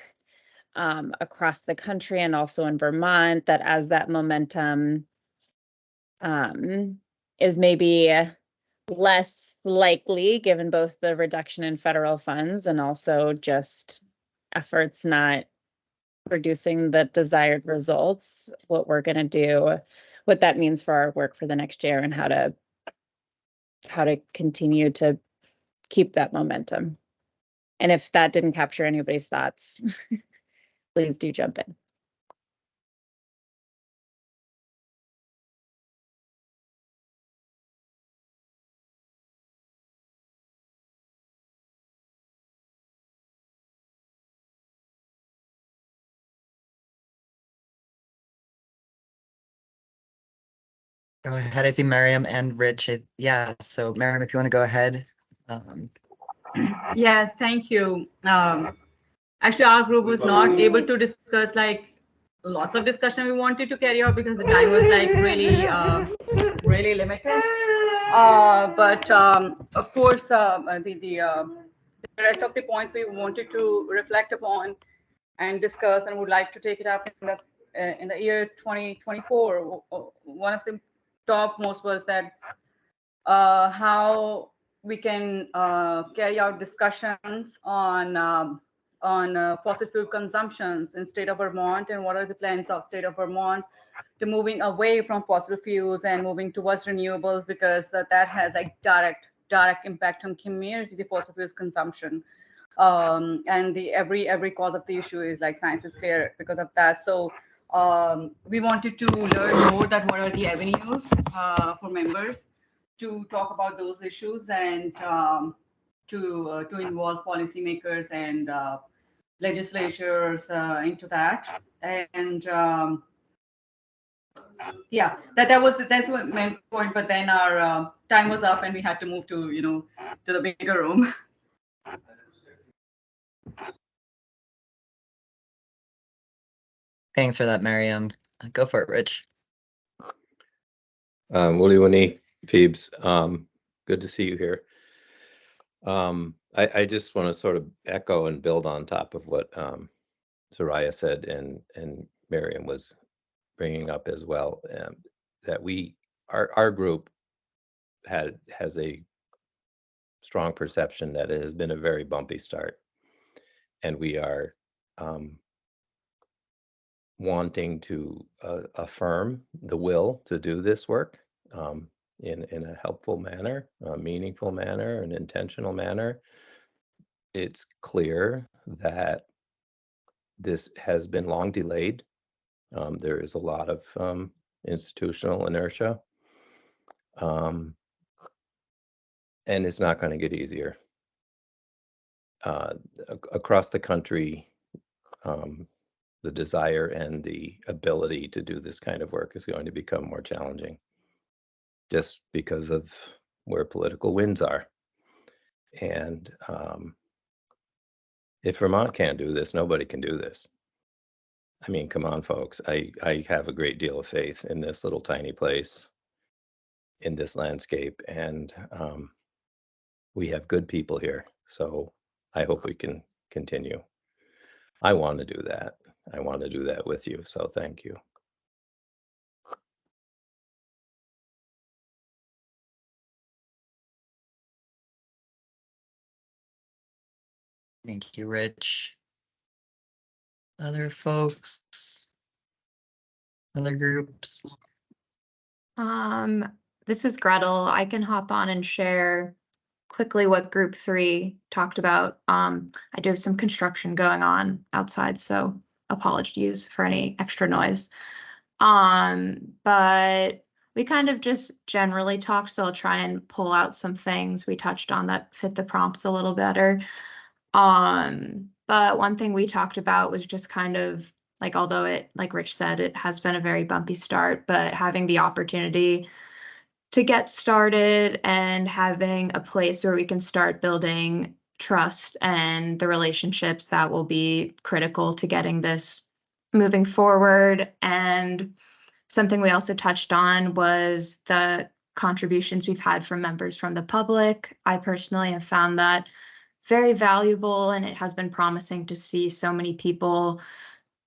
P: across the country and also in Vermont, that as that momentum is maybe less likely, given both the reduction in federal funds and also just efforts not producing the desired results, what we're going to do, what that means for our work for the next year, and how to continue to keep that momentum. And if that didn't capture anybody's thoughts, please do jump in.
T: Go ahead. I see Miriam and Rich. Yeah, so Miriam, if you want to go ahead.
Q: Yes, thank you. Actually, our group was not able to discuss like lots of discussion we wanted to carry out because the time was like really limited. But of course, the rest of the points we wanted to reflect upon and discuss and would like to take it up in the year 2024. One of the topmost was that how we can carry out discussions on fossil fuel consumptions in state of Vermont, and what are the plans of state of Vermont to moving away from fossil fuels and moving towards renewables, because that has like direct impact on community, the fossil fuels consumption. And the every cause of the issue is like science is clear because of that. So we wanted to learn more that what are the avenues for members to talk about those issues and to involve policymakers and legislatures into that. And yeah, that's what main point. But then our time was up and we had to move to to the bigger room.
T: Thanks for that, Miriam. Go for it, Rich.
A: Wuli Phoebes, good to see you here. I just want to sort of echo and build on top of what Soraya said and Miriam was bringing up as well, that our group has a strong perception that it has been a very bumpy start, and we are wanting to affirm the will to do this work in a helpful manner, a meaningful manner, an intentional manner. It's clear that this has been long delayed. There is a lot of institutional inertia, and it's not going to get easier. Across the country, the desire and the ability to do this kind of work is going to become more challenging, just because of where political winds are. And if Vermont can't do this, nobody can do this. I mean, come on, folks. I have a great deal of faith in this little tiny place, in this landscape, and we have good people here. So I hope we can continue. I want to do that. I want to do that with you. So thank you.
T: Thank you, Rich. Other folks? Other groups?
M: This is Gretel. I can hop on and share quickly what group 3 talked about. I do have some construction going on outside, so apologies for any extra noise. But we kind of just generally talked, so I'll try and pull out some things we touched on that fit the prompts a little better. But one thing we talked about was just kind of like, although it, like Rich said, it has been a very bumpy start, but having the opportunity to get started and having a place where we can start building trust and the relationships that will be critical to getting this moving forward. And something we also touched on was the contributions we've had from members from the public. I personally have found that very valuable, and it has been promising to see so many people,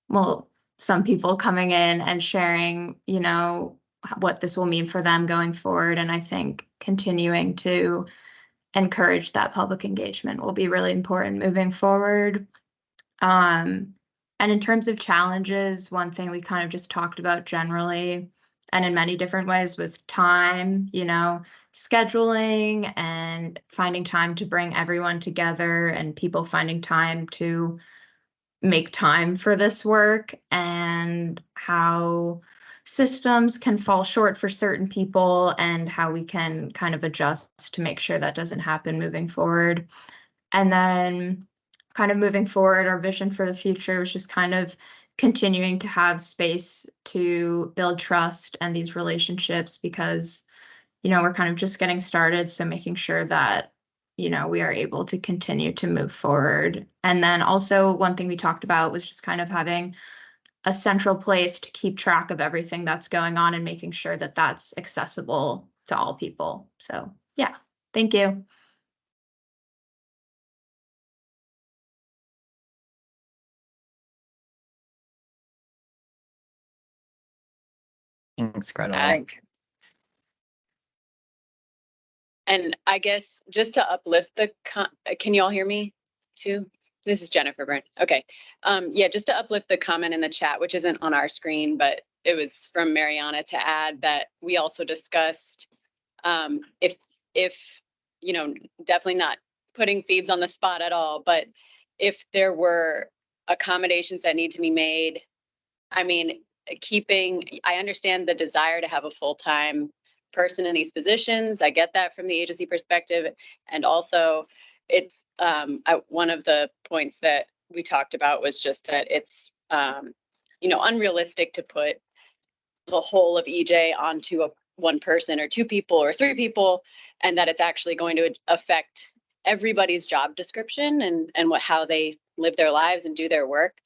M: well, some people coming in and sharing, you know, what this will mean for them going forward. And I think continuing to encourage that public engagement will be really important moving forward. And in terms of challenges, one thing we kind of just talked about generally and in many different ways was time, you know, scheduling and finding time to bring everyone together and people finding time to make time for this work, and how systems can fall short for certain people and how we can kind of adjust to make sure that doesn't happen moving forward. And then kind of moving forward, our vision for the future was just kind of continuing to have space to build trust and these relationships, because, you know, we're kind of just getting started. So making sure that, you know, we are able to continue to move forward. And then also one thing we talked about was just kind of having a central place to keep track of everything that's going on and making sure that that's accessible to all people. So yeah, thank you.
T: Thanks, Gretel.
F: And I guess just to uplift the, can you all hear me too? This is Jennifer Byrne. Okay. Yeah, just to uplift the comment in the chat, which isn't on our screen, but it was from Mariana, to add that we also discussed if, you know, definitely not putting Phoebes on the spot at all, but if there were accommodations that need to be made, I mean, I understand the desire to have a full-time person in these positions. I get that from the agency perspective. And also it's one of the points that we talked about was just that it's, you know, unrealistic to put the whole of EJ onto one person or 2 people or 3 people, and that it's actually going to affect everybody's job description and how they live their lives and do their work.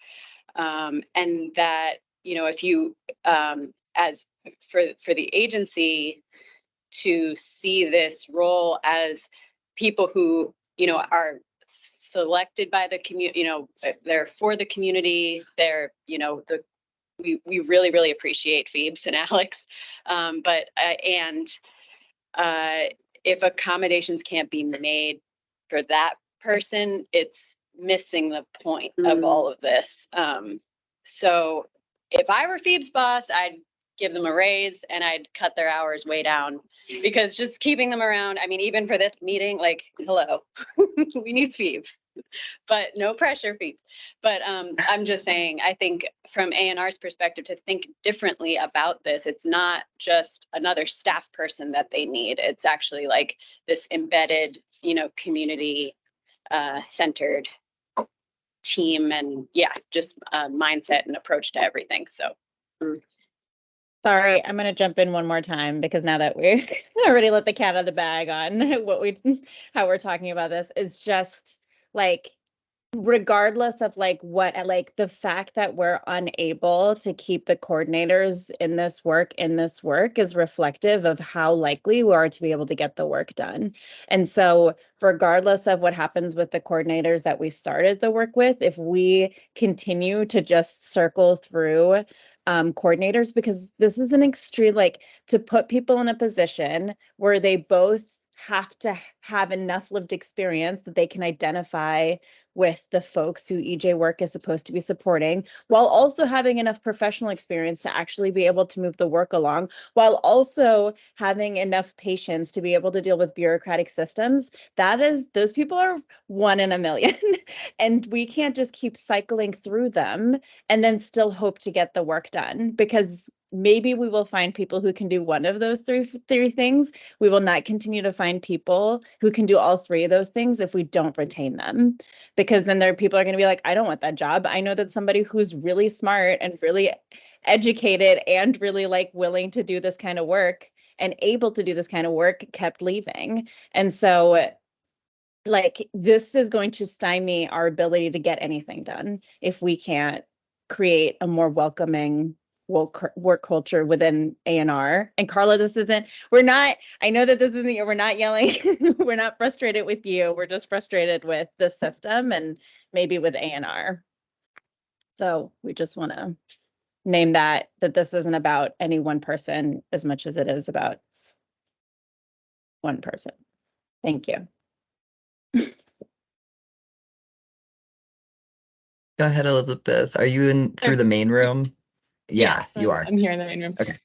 F: And that, you know, if you, as for the agency to see this role as people who, you know, are selected by the community, you know, they're for the community, they're, you know, we really, really appreciate Phoebes and Alex. But if accommodations can't be made for that person, it's missing the point of all of this. So if I were Phoebe's boss, I'd give them a raise and I'd cut their hours way down, because just keeping them around, I mean, even for this meeting, like, hello, we need Phoebes, but no pressure, Phoebe. But I'm just saying, I think from A&R's perspective, to think differently about this, it's not just another staff person that they need. It's actually like this embedded, you know, community centered team, and yeah, just mindset and approach to everything. So.
P: Sorry, I'm going to jump in one more time, because now that we already let the cat out of the bag on how we're talking about this, is just like, regardless of like what, like the fact that we're unable to keep the coordinators in this work is reflective of how likely we are to be able to get the work done. And so regardless of what happens with the coordinators that we started the work with, if we continue to just circle through coordinators, because this is an extreme, like, to put people in a position where they both have to have enough lived experience that they can identify with the folks who EJ work is supposed to be supporting, while also having enough professional experience to actually be able to move the work along, while also having enough patience to be able to deal with bureaucratic systems. Those people are 1 in a million. And we can't just keep cycling through them and then still hope to get the work done, because maybe we will find people who can do one of those three things. We will not continue to find people who can do all 3 of those things if we don't retain them, because then people are going to be like, I don't want that job. I know that somebody who's really smart and really educated and really like willing to do this kind of work and able to do this kind of work kept leaving. And so like this is going to stymie our ability to get anything done if we can't create a more welcoming work culture within A&R. And Carla, I know that this isn't, we're not yelling, we're not frustrated with you, we're just frustrated with the system and maybe with A&R. So we just want to name that this isn't about any one person as much as it is about one person. Thank you.
T: Go ahead, Elizabeth. Are you in through the main room? Yeah, you are.
R: I'm here in the main room.
T: Okay.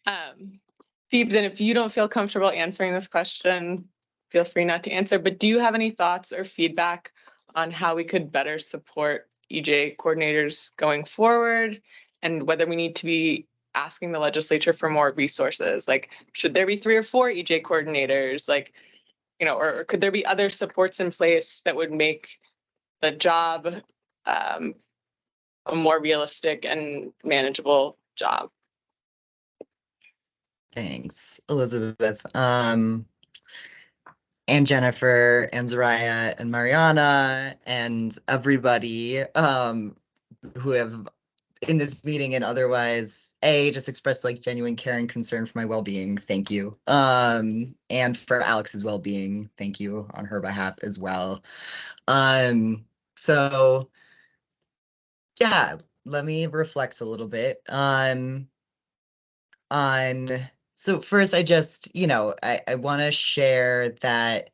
R: Phoebes, and if you don't feel comfortable answering this question, feel free not to answer, but do you have any thoughts or feedback on how we could better support EJ coordinators going forward, and whether we need to be asking the legislature for more resources? Like, should there be 3 or 4 EJ coordinators? Like, or could there be other supports in place that would make the job a more realistic and manageable job?
T: Thanks, Elizabeth. And Jennifer and Zariah and Mariana and everybody who have in this meeting and otherwise just expressed like genuine care and concern for my well-being. Thank you. And for Alex's well-being, thank you on her behalf as well. So yeah, let me reflect a little bit so first I just, I want to share that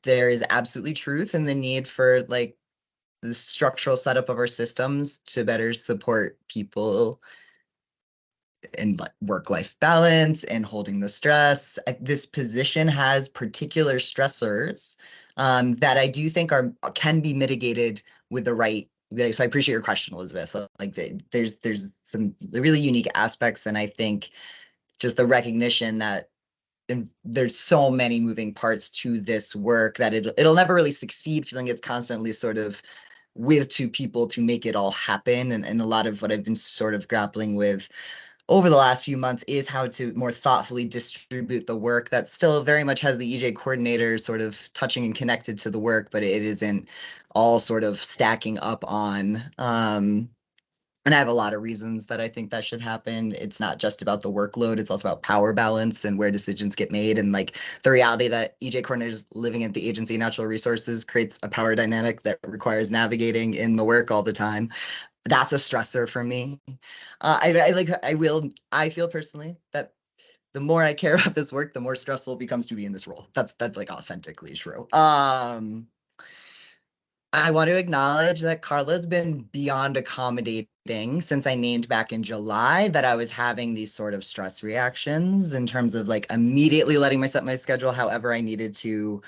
T: there is absolutely truth in the need for like the structural setup of our systems to better support people in work-life balance and holding the stress. This position has particular stressors that I do think can be mitigated with the right. So I appreciate your question, Elizabeth. Like there's some really unique aspects, and I think just the recognition that there's so many moving parts to this work that it'll never really succeed, feeling it's constantly sort of with 2 people to make it all happen. And a lot of what I've been sort of grappling with over the last few months is how to more thoughtfully distribute the work that still very much has the EJ coordinator sort of touching and connected to the work, but it isn't all sort of stacking up on. And I have a lot of reasons that I think that should happen. It's not just about the workload, it's also about power balance and where decisions get made. And like the reality that EJ coordinators living at the Agency of Natural Resources creates a power dynamic that requires navigating in the work all the time. That's a stressor for me. I feel personally that the more I care about this work, the more stressful it becomes to be in this role. That's like authentically true. I want to acknowledge that Carla's been beyond accommodating since I named back in July that I was having these sort of stress reactions in terms of like immediately letting my schedule however I needed to,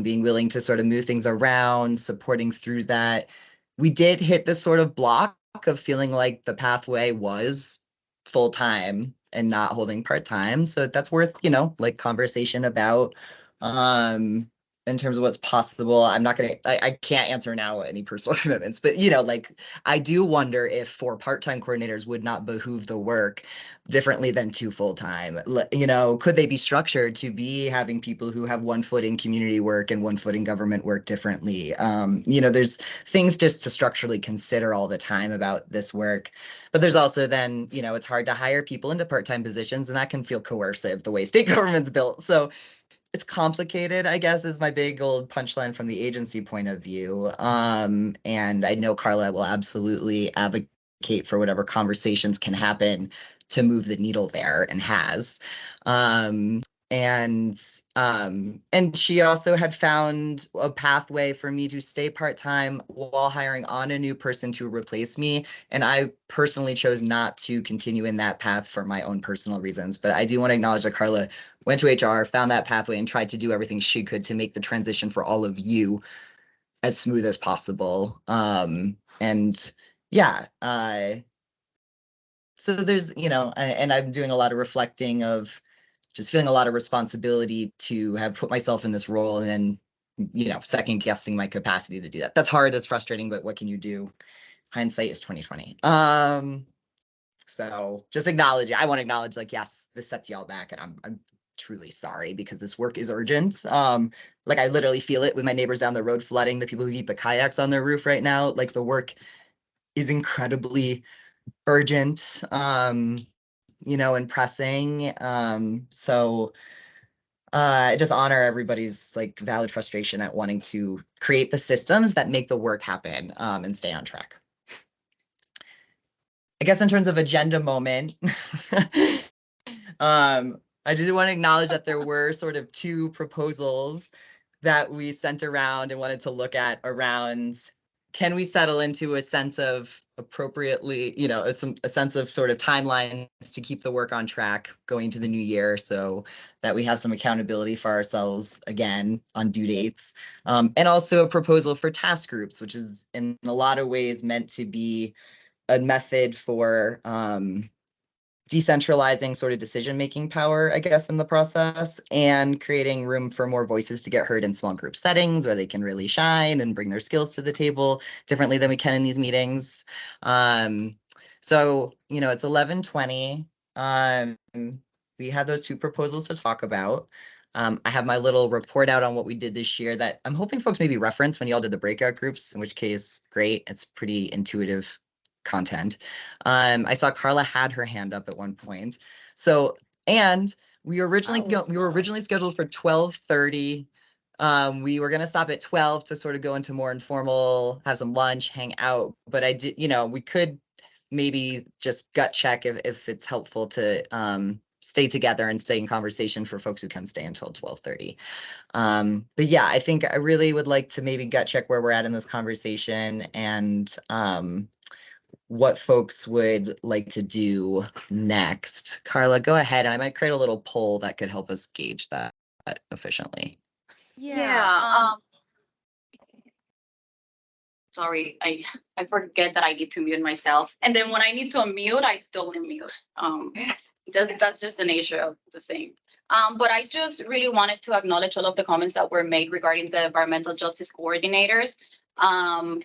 T: being willing to sort of move things around, supporting through that. We did hit this sort of block of feeling like the pathway was full-time and not holding part-time. So that's worth, like conversation about. In terms of what's possible, I can't answer now any personal commitments, but like I do wonder if 4 part-time coordinators would not behoove the work differently than 2 full-time. Could they be structured to be having people who have 1 foot in community work and 1 foot in government work differently? There's things just to structurally consider all the time about this work, but there's also then, it's hard to hire people into part-time positions, and that can feel coercive the way state government's built. So it's complicated, I guess, is my big old punchline from the agency point of view. And I know Carla will absolutely advocate for whatever conversations can happen to move the needle there, and has. And she also had found a pathway for me to stay part-time while hiring on a new person to replace me. And I personally chose not to continue in that path for my own personal reasons. But I do want to acknowledge that Carla went to HR, found that pathway, and tried to do everything she could to make the transition for all of you as smooth as possible. And yeah, so there's, and I'm doing a lot of reflecting of just feeling a lot of responsibility to have put myself in this role and then, second guessing my capacity to do that. That's hard, that's frustrating, but what can you do? Hindsight is 2020. So just acknowledge it. I want to acknowledge, like, yes, this sets y'all back, and I'm truly sorry because this work is urgent. Like, I literally feel it with my neighbors down the road flooding, the people who keep the kayaks on their roof right now. Like, the work is incredibly urgent, and pressing. So I just honor everybody's like valid frustration at wanting to create the systems that make the work happen, and stay on track. I guess in terms of agenda moment, I did want to acknowledge that there were sort of two proposals that we sent around and wanted to look at around, can we settle into a sense of appropriately, a sense of sort of timelines to keep the work on track going to the new year so that we have some accountability for ourselves again on due dates. And also a proposal for task groups, which is in a lot of ways meant to be a method for decentralizing sort of decision-making power, I guess, in the process, and creating room for more voices to get heard in small group settings where they can really shine and bring their skills to the table differently than we can in these meetings. So, it's 11:20. We had those two proposals to talk about. I have my little report out on what we did this year that I'm hoping folks maybe reference when y'all did the breakout groups, in which case, great. It's pretty intuitive content. I saw Carla had her hand up at one point. So, and we were originally scheduled for 12:30. We were going to stop at 12 to sort of go into more informal, have some lunch, hang out. But I did, we could maybe just gut check if it's helpful to stay together and stay in conversation for folks who can stay until 12:30. But yeah, I think I really would like to maybe gut check where we're at in this conversation and what folks would like to do next. Carla, go ahead, and I might create a little poll that could help us gauge that efficiently.
L: Yeah. Sorry, I forget that I need to mute myself. And then when I need to unmute, I don't unmute. That's just the nature of the thing. But I just really wanted to acknowledge all of the comments that were made regarding the environmental justice coordinators and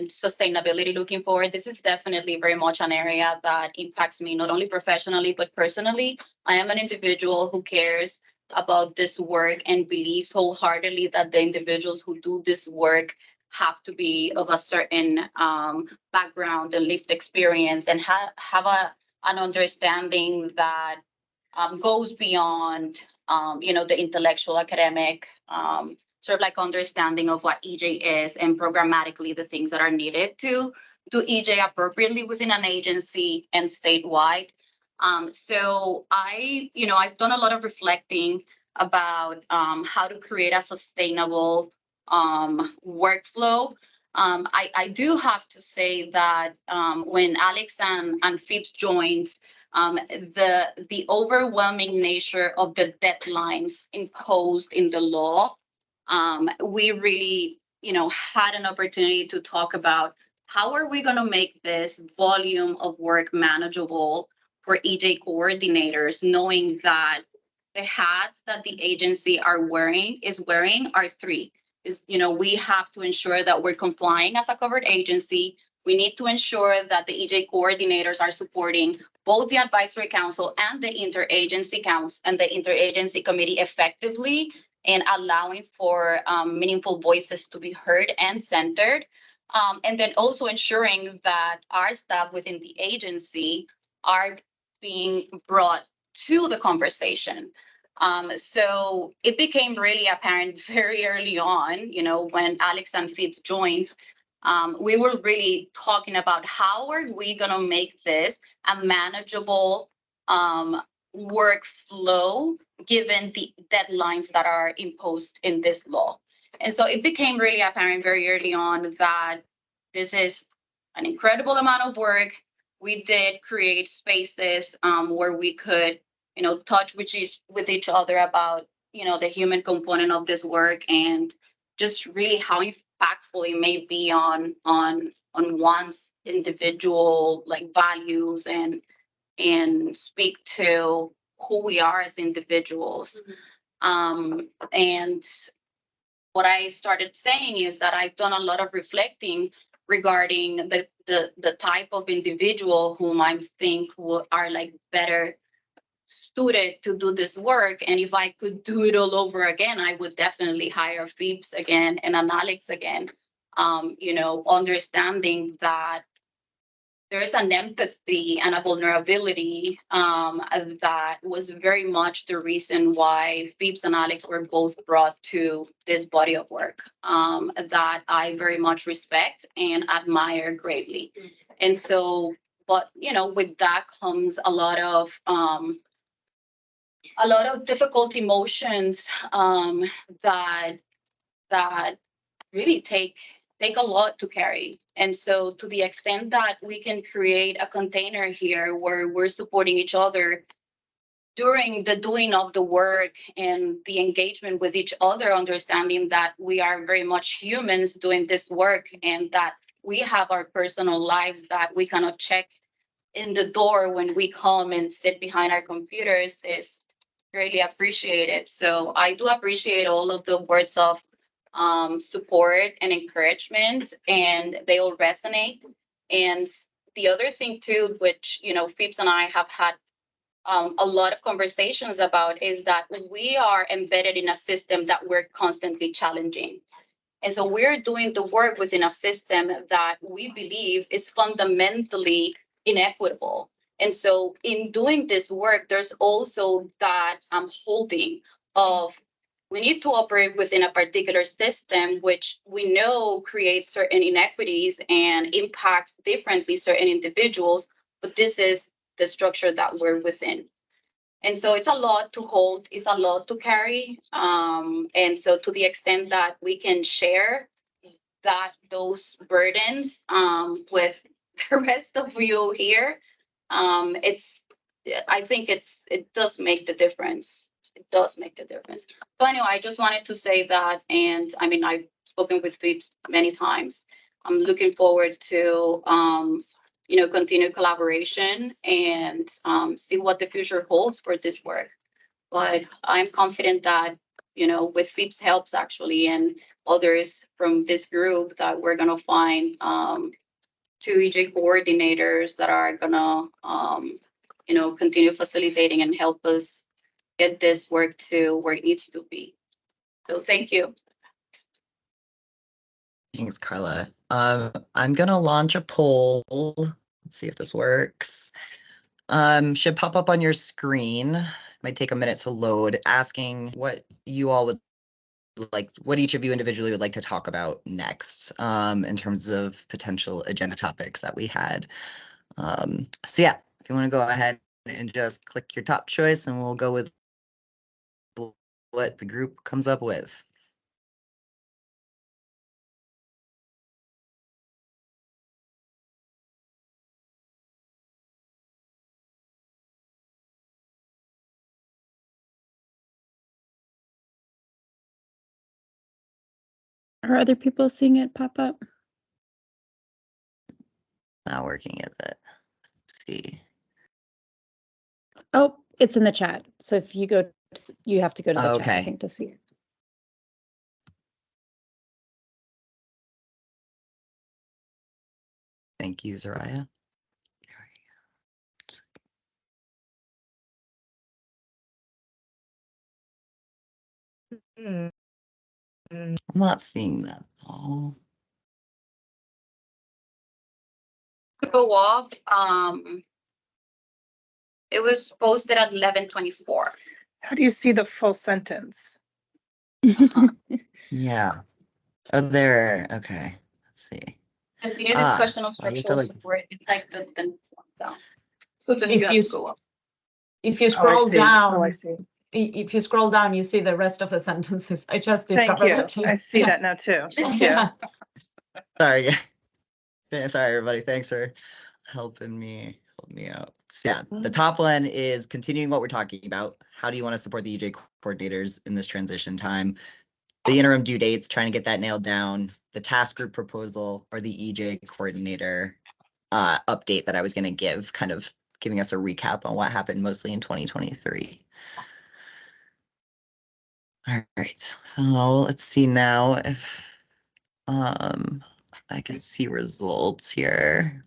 L: sustainability looking forward. This is definitely very much an area that impacts me, not only professionally, but personally. I am an individual who cares about this work and believes wholeheartedly that the individuals who do this work have to be of a certain background and lived experience and have an understanding that goes beyond, the intellectual academic sort of like understanding of what EJ is and programmatically the things that are needed to do EJ appropriately within an agency and statewide. So I've done a lot of reflecting about how to create a sustainable workflow. I do have to say that when Alex and Phipps joined, the overwhelming nature of the deadlines imposed in the law, we really, had an opportunity to talk about how are we going to make this volume of work manageable for EJ coordinators, knowing that the hats that the agency is wearing are three. We have to ensure that we're complying as a covered agency. We need to ensure that the EJ coordinators are supporting both the advisory council and the interagency council and the interagency committee effectively and allowing for meaningful voices to be heard and centered. And then also ensuring that our staff within the agency are being brought to the conversation. So it became really apparent very early on, when Alex and Phipps joined, we were really talking about how are we going to make this a manageable workflow given the deadlines that are imposed in this law. And so it became really apparent very early on that this is an incredible amount of work. We did create spaces where we could, touch with each other about, the human component of this work and just really how impactful it may be on one's individual values and speak to who we are as individuals. And what I started saying is that I've done a lot of reflecting regarding the type of individual whom I think are better suited to do this work. And if I could do it all over again, I would definitely hire Phoebes again and Alex again. Understanding that there is an empathy and a vulnerability that was very much the reason why Phoebes and Alex were both brought to this body of work that I very much respect and admire greatly. And so, but with that comes a lot of difficult emotions that really take a lot to carry. And so to the extent that we can create a container here where we're supporting each other during the doing of the work and the engagement with each other, understanding that we are very much humans doing this work and that we have our personal lives that we cannot check in the door when we come and sit behind our computers is greatly appreciated. So I do appreciate all of the words of support and encouragement, and they all resonate. And the other thing too, which Phoebes and I have had a lot of conversations about, is that we are embedded in a system that we're constantly challenging. And so we're doing the work within a system that we believe is fundamentally inequitable. And so in doing this work, there's also that holding of we need to operate within a particular system, which we know creates certain inequities and impacts differently certain individuals, but this is the structure that we're within. And so it's a lot to hold, it's a lot to carry. And so to the extent that we can share those burdens with the rest of you here, I think it does make the difference. It does make the difference. So anyway, I just wanted to say that, and I mean, I've spoken with Phoebes many times. I'm looking forward to continue collaboration and see what the future holds for this work. But I'm confident that with Phoebes' helps actually and others from this group that we're gonna find 2 EJ coordinators that are gonna continue facilitating and help us get this work to where it needs to be. So thank you.
T: Thanks, Carla. I'm gonna launch a poll. Let's see if this works. Should pop up on your screen. Might take a minute to load, asking what you all would like, what each of you individually would like to talk about next, in terms of potential agenda topics that we had. So yeah, if you want to go ahead and just click your top choice and we'll go with what the group comes up with.
P: Are other people seeing it pop up?
T: Not working, is it? Let's see.
P: Oh, it's in the chat. So if you go, you have to go to the chat, I
T: Okay.
P: think, to see it.
T: Thank you, Zariah. I'm not seeing that. Oh.
L: To go off, it was posted at 11:24.
C: How do you see the full sentence?
T: Yeah. Oh, there. Okay. Let's see.
L: And the discussion of
T: well, you have to,
L: structural
T: like-
L: support, it's like the down.
H: So then you
P: If
H: have
P: you
H: to go up.
P: If you
C: Oh, I
P: scroll
C: see.
P: down,
C: Oh, I see.
H: if you scroll down, you see the rest of the sentences. I just
C: Thank
H: discovered
C: you.
H: that too.
C: I see that now too. Thank you.
H: Yeah.
T: Sorry. Sorry, everybody. Thanks for helping me out. So yeah, the top one is continuing what we're talking about. How do you want to support the EJ coordinators in this transition time? The interim due dates, trying to get that nailed down. The task group proposal, or the EJ coordinator update that I was going to give, kind of giving us a recap on what happened mostly in 2023. All right, so let's see now if I can see results here.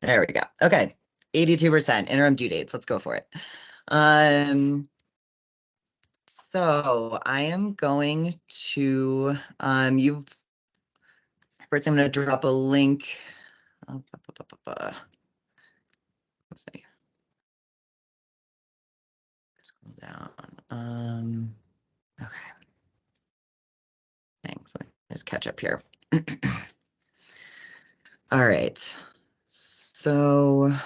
T: There we go. Okay, 82% interim due dates. Let's go for it. So I am going to first I'm going to drop a link. Let's see. Scroll down. Okay. Thanks. Let me just catch up here. All right. So I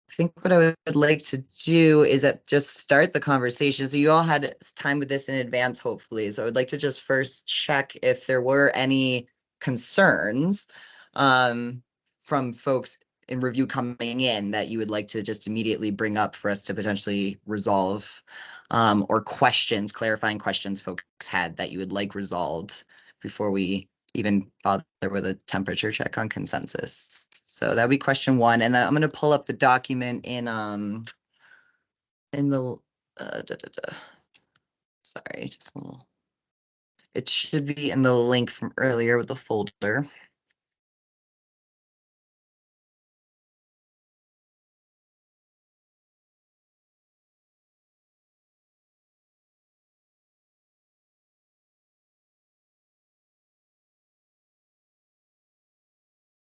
T: think what I would like to do is just start the conversation. So you all had time with this in advance, hopefully. So I would like to just first check if there were any concerns from folks in review coming in that you would like to just immediately bring up for us to potentially resolve, or questions, clarifying questions folks had that you would like resolved before we even bother with a temperature check on consensus. So that'd be question one. And then I'm going to pull up the document in the, sorry, just a little, it should be in the link from earlier with the folder.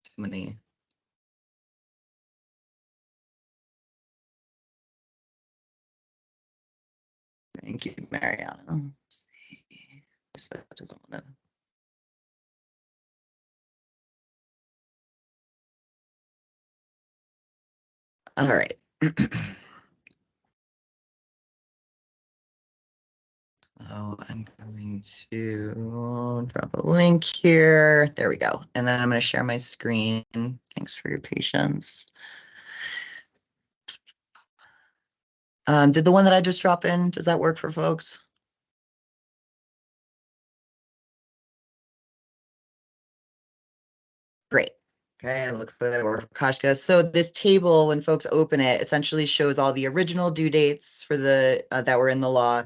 T: Too many. Thank you, Mariana. Let's see. That doesn't want to. All right. So I'm going to drop a link here. There we go. And then I'm going to share my screen. Thanks for your patience. Did the one that I just drop in, does that work for folks? Great. Okay, looks like that worked for 𝐃𝐞𝐜𝐞𝐜. So this table, when folks open it, essentially shows all the original due dates for the that were in the law.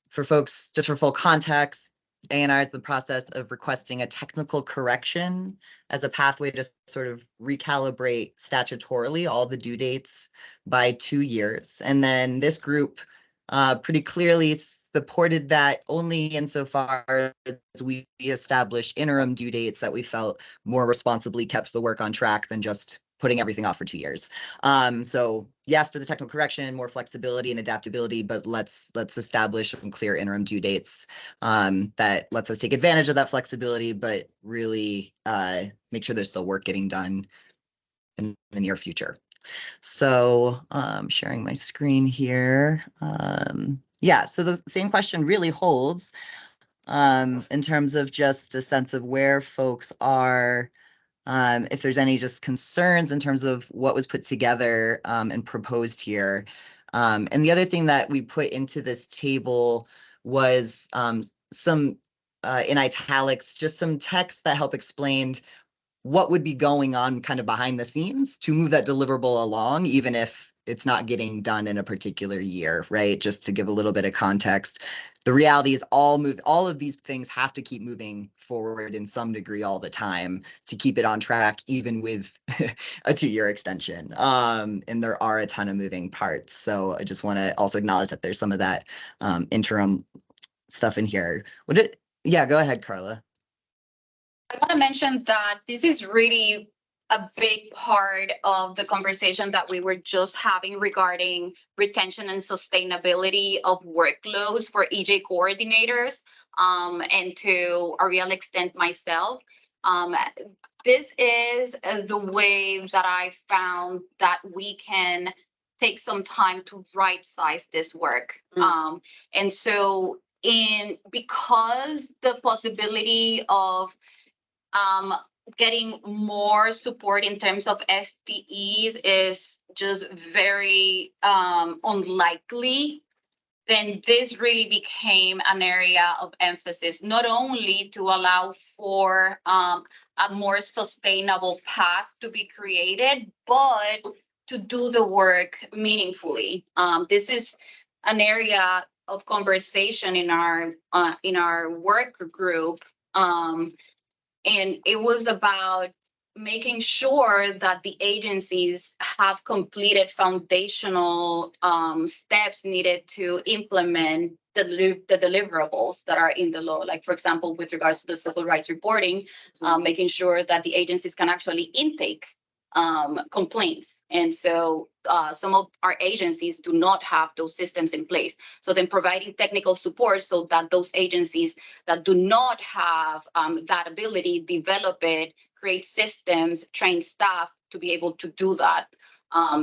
T: For folks, just for full context, A&R is the process of requesting a technical correction as a pathway to sort of recalibrate statutorily all the due dates by 2 years. And then this group pretty clearly supported that only insofar as we established interim due dates that we felt more responsibly kept the work on track than just putting everything off for 2 years. So yes to the technical correction, more flexibility and adaptability, but let's establish some clear interim due dates that lets us take advantage of that flexibility, but really make sure there's still work getting done in the near future. So I'm sharing my screen here. Yeah, so the same question really holds in terms of just a sense of where folks are. If there's any just concerns in terms of what was put together and proposed here. And the other thing that we put into this table was some, in italics, just some text that help explain what would be going on kind of behind the scenes to move that deliverable along, even if it's not getting done in a particular year, right? Just to give a little bit of context. The reality is all of these things have to keep moving forward in some degree all the time to keep it on track, even with a 2-year extension. And there are a ton of moving parts. So I just want to also acknowledge that there's some of that interim stuff in here. Yeah, go ahead, Carla.
L: I want to mention that this is really a big part of the conversation that we were just having regarding retention and sustainability of workloads for EJ coordinators, and to a real extent myself. This is the way that I found that we can take some time to right size this work. And so because the possibility of getting more support in terms of FTEs is just very unlikely, then this really became an area of emphasis, not only to allow for a more sustainable path to be created, but to do the work meaningfully. This is an area of conversation in our work group. And it was about making sure that the agencies have completed foundational steps needed to implement the deliverables that are in the law. Like, for example, with regards to the civil rights reporting, making sure that the agencies can actually intake complaints. And so some of our agencies do not have those systems in place. So then providing technical support so that those agencies that do not have that ability develop it, create systems, train staff to be able to do that.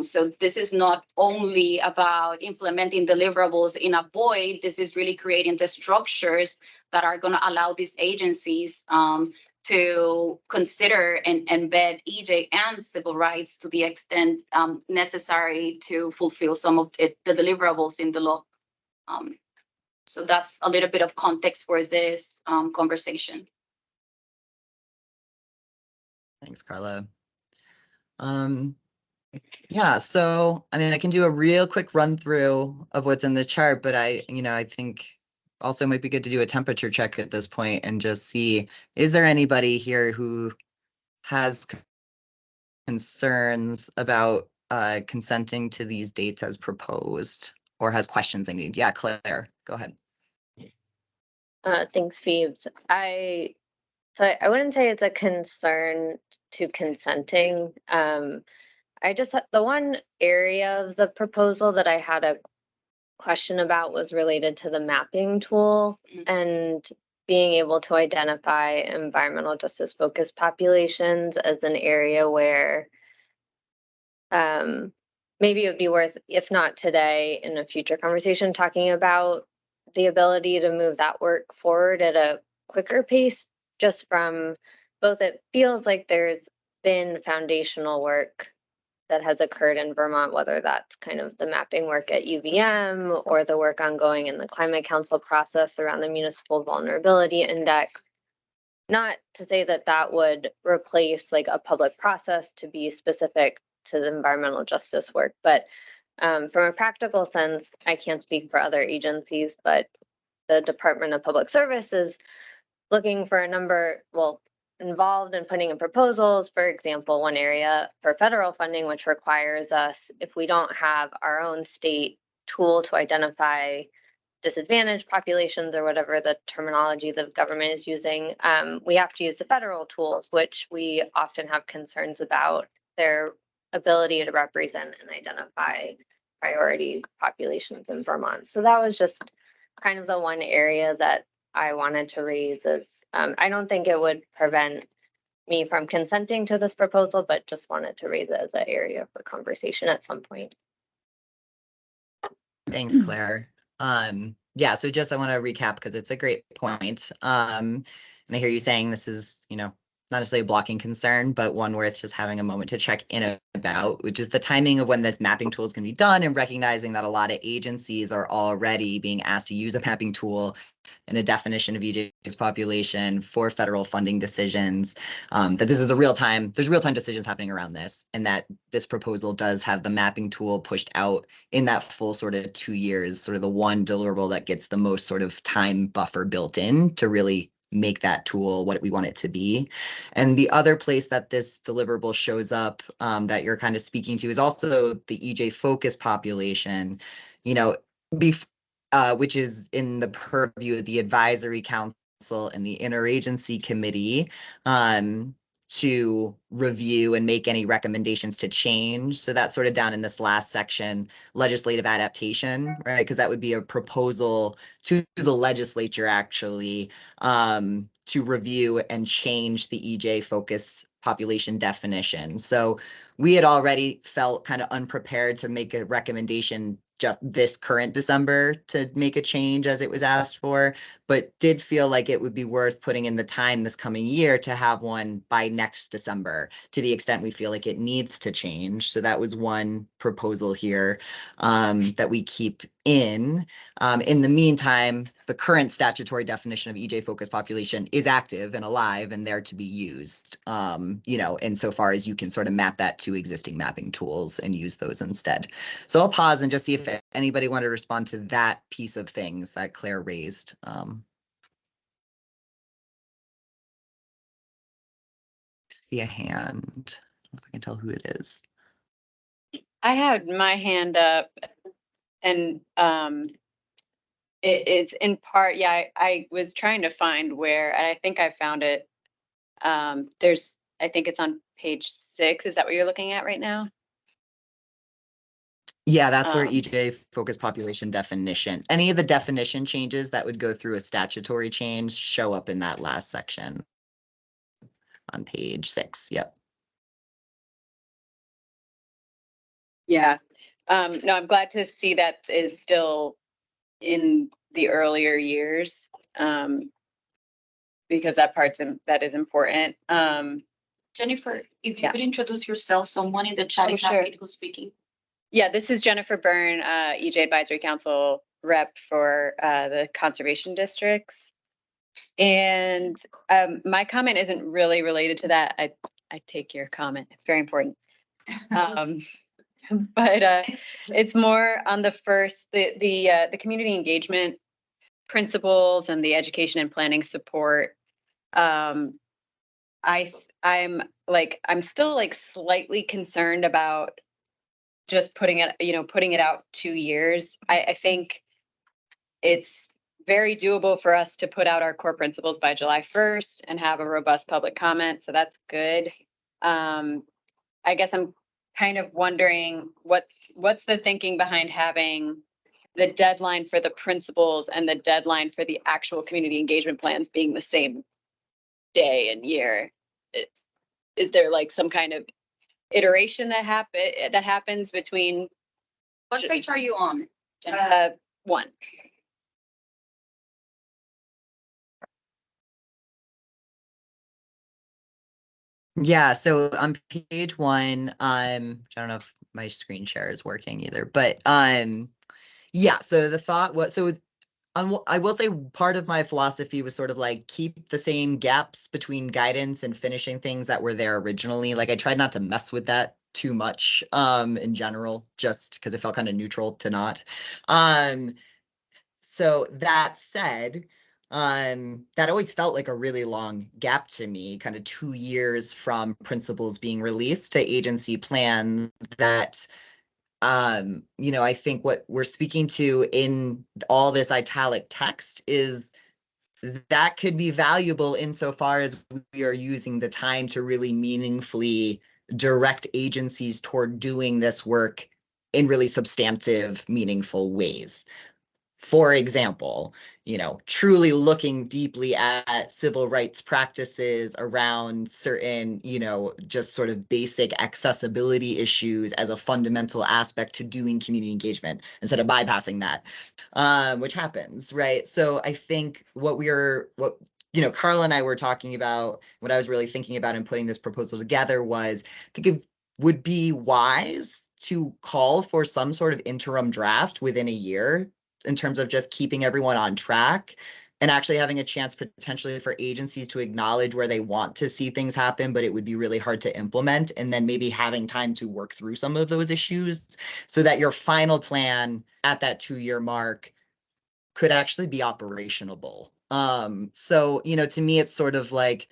L: So this is not only about implementing deliverables in a void, this is really creating the structures that are going to allow these agencies to consider and embed EJ and civil rights to the extent necessary to fulfill some of the deliverables in the law. So that's a little bit of context for this conversation.
T: Thanks, Carla. Yeah, so I mean, I can do a real quick run through of what's in the chart, but I think also might be good to do a temperature check at this point and just see, is there anybody here who has concerns about consenting to these dates as proposed or has questions they need? Yeah, Claire, go ahead.
E: Thanks, Phoebes. I wouldn't say it's a concern to consenting. I just the one area of the proposal that I had a question about was related to the mapping tool and being able to identify environmental justice focused populations as an area where maybe it would be worth, if not today, in a future conversation, talking about the ability to move that work forward at a quicker pace, just from both, it feels like there's been foundational work that has occurred in Vermont, whether that's kind of the mapping work at UVM or the work ongoing in the Climate Council process around the Municipal Vulnerability Index. Not to say that that would replace like a public process to be specific to the environmental justice work, but from a practical sense, I can't speak for other agencies, but the Department of Public Service is looking for a number, involved in putting in proposals, for example, one area for federal funding, which requires us, if we don't have our own state tool to identify disadvantaged populations or whatever the terminology the government is using, we have to use the federal tools, which we often have concerns about their ability to represent and identify priority populations in Vermont. So that was just kind of the one area that I wanted to raise is, I don't think it would prevent me from consenting to this proposal, but just wanted to raise it as an area for conversation at some point.
T: Thanks, Claire. Yeah, so just I want to recap because it's a great point. And I hear you saying this is, not necessarily a blocking concern, but one where it's just having a moment to check in about, which is the timing of when this mapping tool is going to be done and recognizing that a lot of agencies are already being asked to use a mapping tool and a definition of EJ's population for federal funding decisions, that this is there's real-time decisions happening around this, and that this proposal does have the mapping tool pushed out in that full sort of 2 years, sort of the one deliverable that gets the most sort of time buffer built in to really make that tool what we want it to be. And the other place that this deliverable shows up that you're kind of speaking to is also the EJ focus population, which is in the purview of the advisory council and the interagency committee. to review and make any recommendations to change. So that's sort of down in this last section, legislative adaptation, right? Because that would be a proposal to the legislature actually to review and change the EJ focus population definition. So we had already felt kind of unprepared to make a recommendation just this current December to make a change as it was asked for, but did feel like it would be worth putting in the time this coming year to have one by next December, to the extent we feel like it needs to change. So that was one proposal here that we keep in. In the meantime, the current statutory definition of EJ focused population is active and alive and there to be used, you know, insofar as you can sort of map that to existing mapping tools and use those instead. So I'll pause and just see if anybody wanted to respond to that piece of things that Claire raised. See a hand, if I can tell who it is.
F: I had my hand up and it's in part, yeah, I was trying to find where, and I think I found it. I think it's on page 6. Is that what you're looking at right now?
T: Yeah, that's where EJ focused population definition. Any of the definition changes that would go through a statutory change show up in that last section on page 6. Yep.
F: Yeah. No, I'm glad to see that is still in the earlier years, because that is important.
L: Jennifer, if you could introduce yourself, someone in the chat is happy who's speaking.
F: Yeah, this is Jennifer Byrne, EJ Advisory Council rep for the conservation districts. And my comment isn't really related to that. I take your comment. It's very important. But it's more on the first, the community engagement principles and the education and planning support. I'm still like slightly concerned about just putting it out 2 years. I think it's very doable for us to put out our core principles by July 1st and have a robust public comment. So that's good. I guess I'm kind of wondering what's the thinking behind having the deadline for the principles and the deadline for the actual community engagement plans being the same day and year. Is there like some kind of iteration that happens between?
L: What page are you on?
F: 1.
T: Yeah, so on page 1, I don't know if my screen share is working either, but yeah, so the thought was, I will say part of my philosophy was sort of like keep the same gaps between guidance and finishing things that were there originally. Like I tried not to mess with that too much in general, just because it felt kind of neutral to not. So that said, that always felt like a really long gap to me, kind of 2 years from principles being released to agency plans that, you know, I think what we're speaking to in all this italic text is that could be valuable insofar as we are using the time to really meaningfully direct agencies toward doing this work in really substantive, meaningful ways. For example, you know, truly looking deeply at civil rights practices around certain, you know, just sort of basic accessibility issues as a fundamental aspect to doing community engagement instead of bypassing that, which happens, right? So I think what you know, Carla and I were talking about, what I was really thinking about in putting this proposal together was, I think it would be wise to call for some sort of interim draft within a year in terms of just keeping everyone on track and actually having a chance potentially for agencies to acknowledge where they want to see things happen, but it would be really hard to implement. And then maybe having time to work through some of those issues so that your final plan at that 2-year mark could actually be operationable. So, you know, to me, it's sort of like,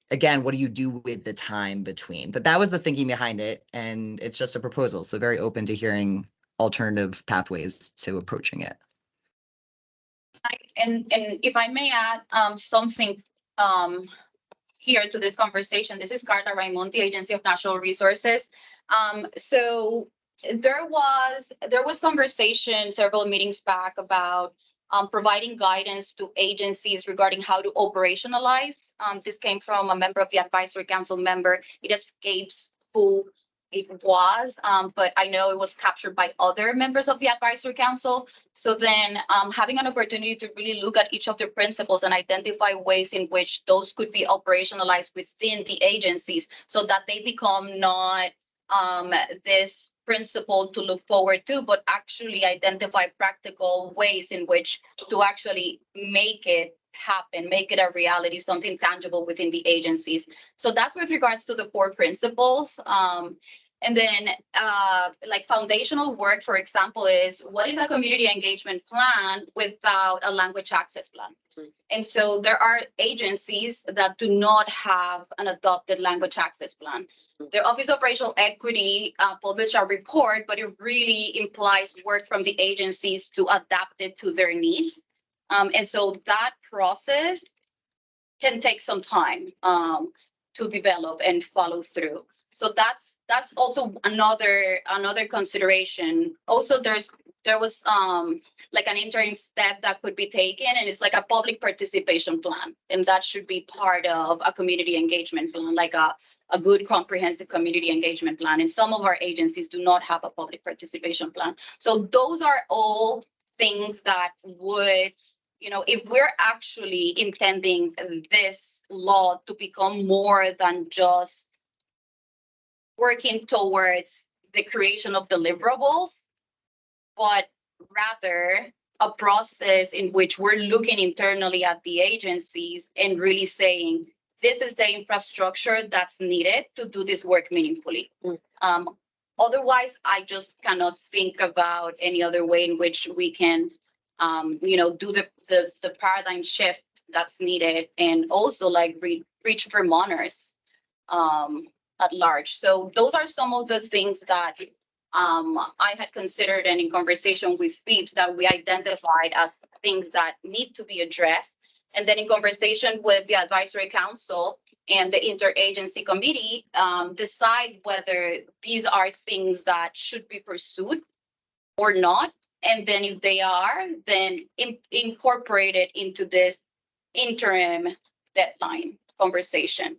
T: again, what do you do with the time between? But that was the thinking behind it. And it's just a proposal. So very open to hearing alternative pathways to approaching it.
L: And if I may add something here to this conversation. This is Carla Raimond, the Agency of Natural Resources. So there was conversation several meetings back about providing guidance to agencies regarding how to operationalize. This came from a member of the advisory council member. It escapes who it was, but I know it was captured by other members of the advisory council. So then having an opportunity to really look at each of the principles and identify ways in which those could be operationalized within the agencies so that they become not this principle to look forward to, but actually identify practical ways in which to actually make it happen, make it a reality, something tangible within the agencies. So that's with regards to the core principles. And then like foundational work, for example, is what is a community engagement plan without a language access plan? And so there are agencies that do not have an adopted language access plan. The Office of Racial Equity published a report, but it really implies work from the agencies to adapt it to their needs. And so that process can take some time to develop and follow through. So that's also another consideration. Also, there was like an interim step that could be taken, and it's like a public participation plan, and that should be part of a community engagement plan, like a good comprehensive community engagement plan. And some of our agencies do not have a public participation plan. So those are all things that would, you know, if we're actually intending this law to become more than just working towards the creation of deliverables, but rather a process in which we're looking internally at the agencies and really saying, this is the infrastructure that's needed to do this work meaningfully. Otherwise, I just cannot think about any other way in which we can, you know, do the paradigm shift that's needed, and also like reach Vermonters at large. So those are some of the things that I had considered, and in conversation with FIPS that we identified as things that need to be addressed. And then in conversation with the advisory council and the interagency committee, decide whether these are things that should be pursued or not. And then if they are, then incorporate it into this interim deadline conversation.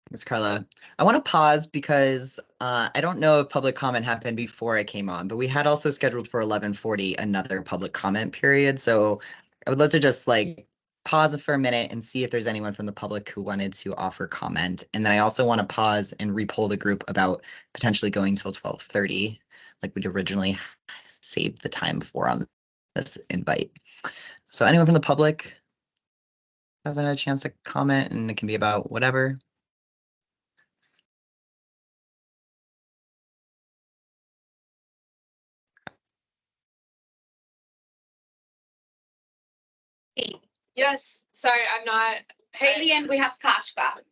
T: Ms. Carla, I want to pause because I don't know if public comment happened before I came on, but we had also scheduled for 11:40 another public comment period. So I would love to just like pause for a minute and see if there's anyone from the public who wanted to offer comment. And then I also want to pause and repoll the group about potentially going till 12:30, like we'd originally saved the time for on this invite. So anyone from the public hasn't had a chance to comment, and it can be about whatever.
J: Yes, sorry, I'm not.
L: Haley, and we have 𝐃𝐞𝐜𝐞𝐜.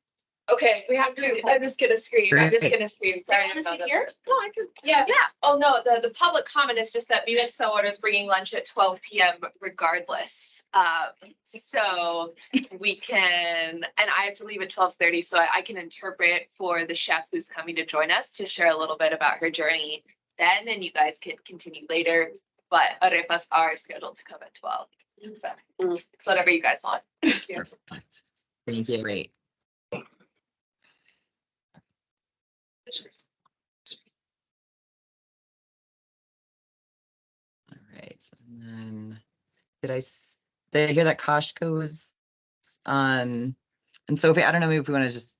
J: Okay, I'm just gonna scream. I'm just gonna scream. Sorry
L: Want to
J: about
L: sit
J: that.
L: here?
J: No, I could. Yeah. Oh, no, the public comment is just that Munich Solar is bringing lunch at 12 p.m. regardless. So we can, and I have to leave at 12:30, so I can interpret for the chef who's coming to join us to share a little bit about her journey then, and you guys can continue later. But arepas are scheduled to come at 12. So it's whatever you guys want. Thank you.
T: Perfect. Thank you. Great. All right. And then did I hear that 𝐃𝐞𝐜𝐞𝐜 was and Sophie, I don't know if we want to just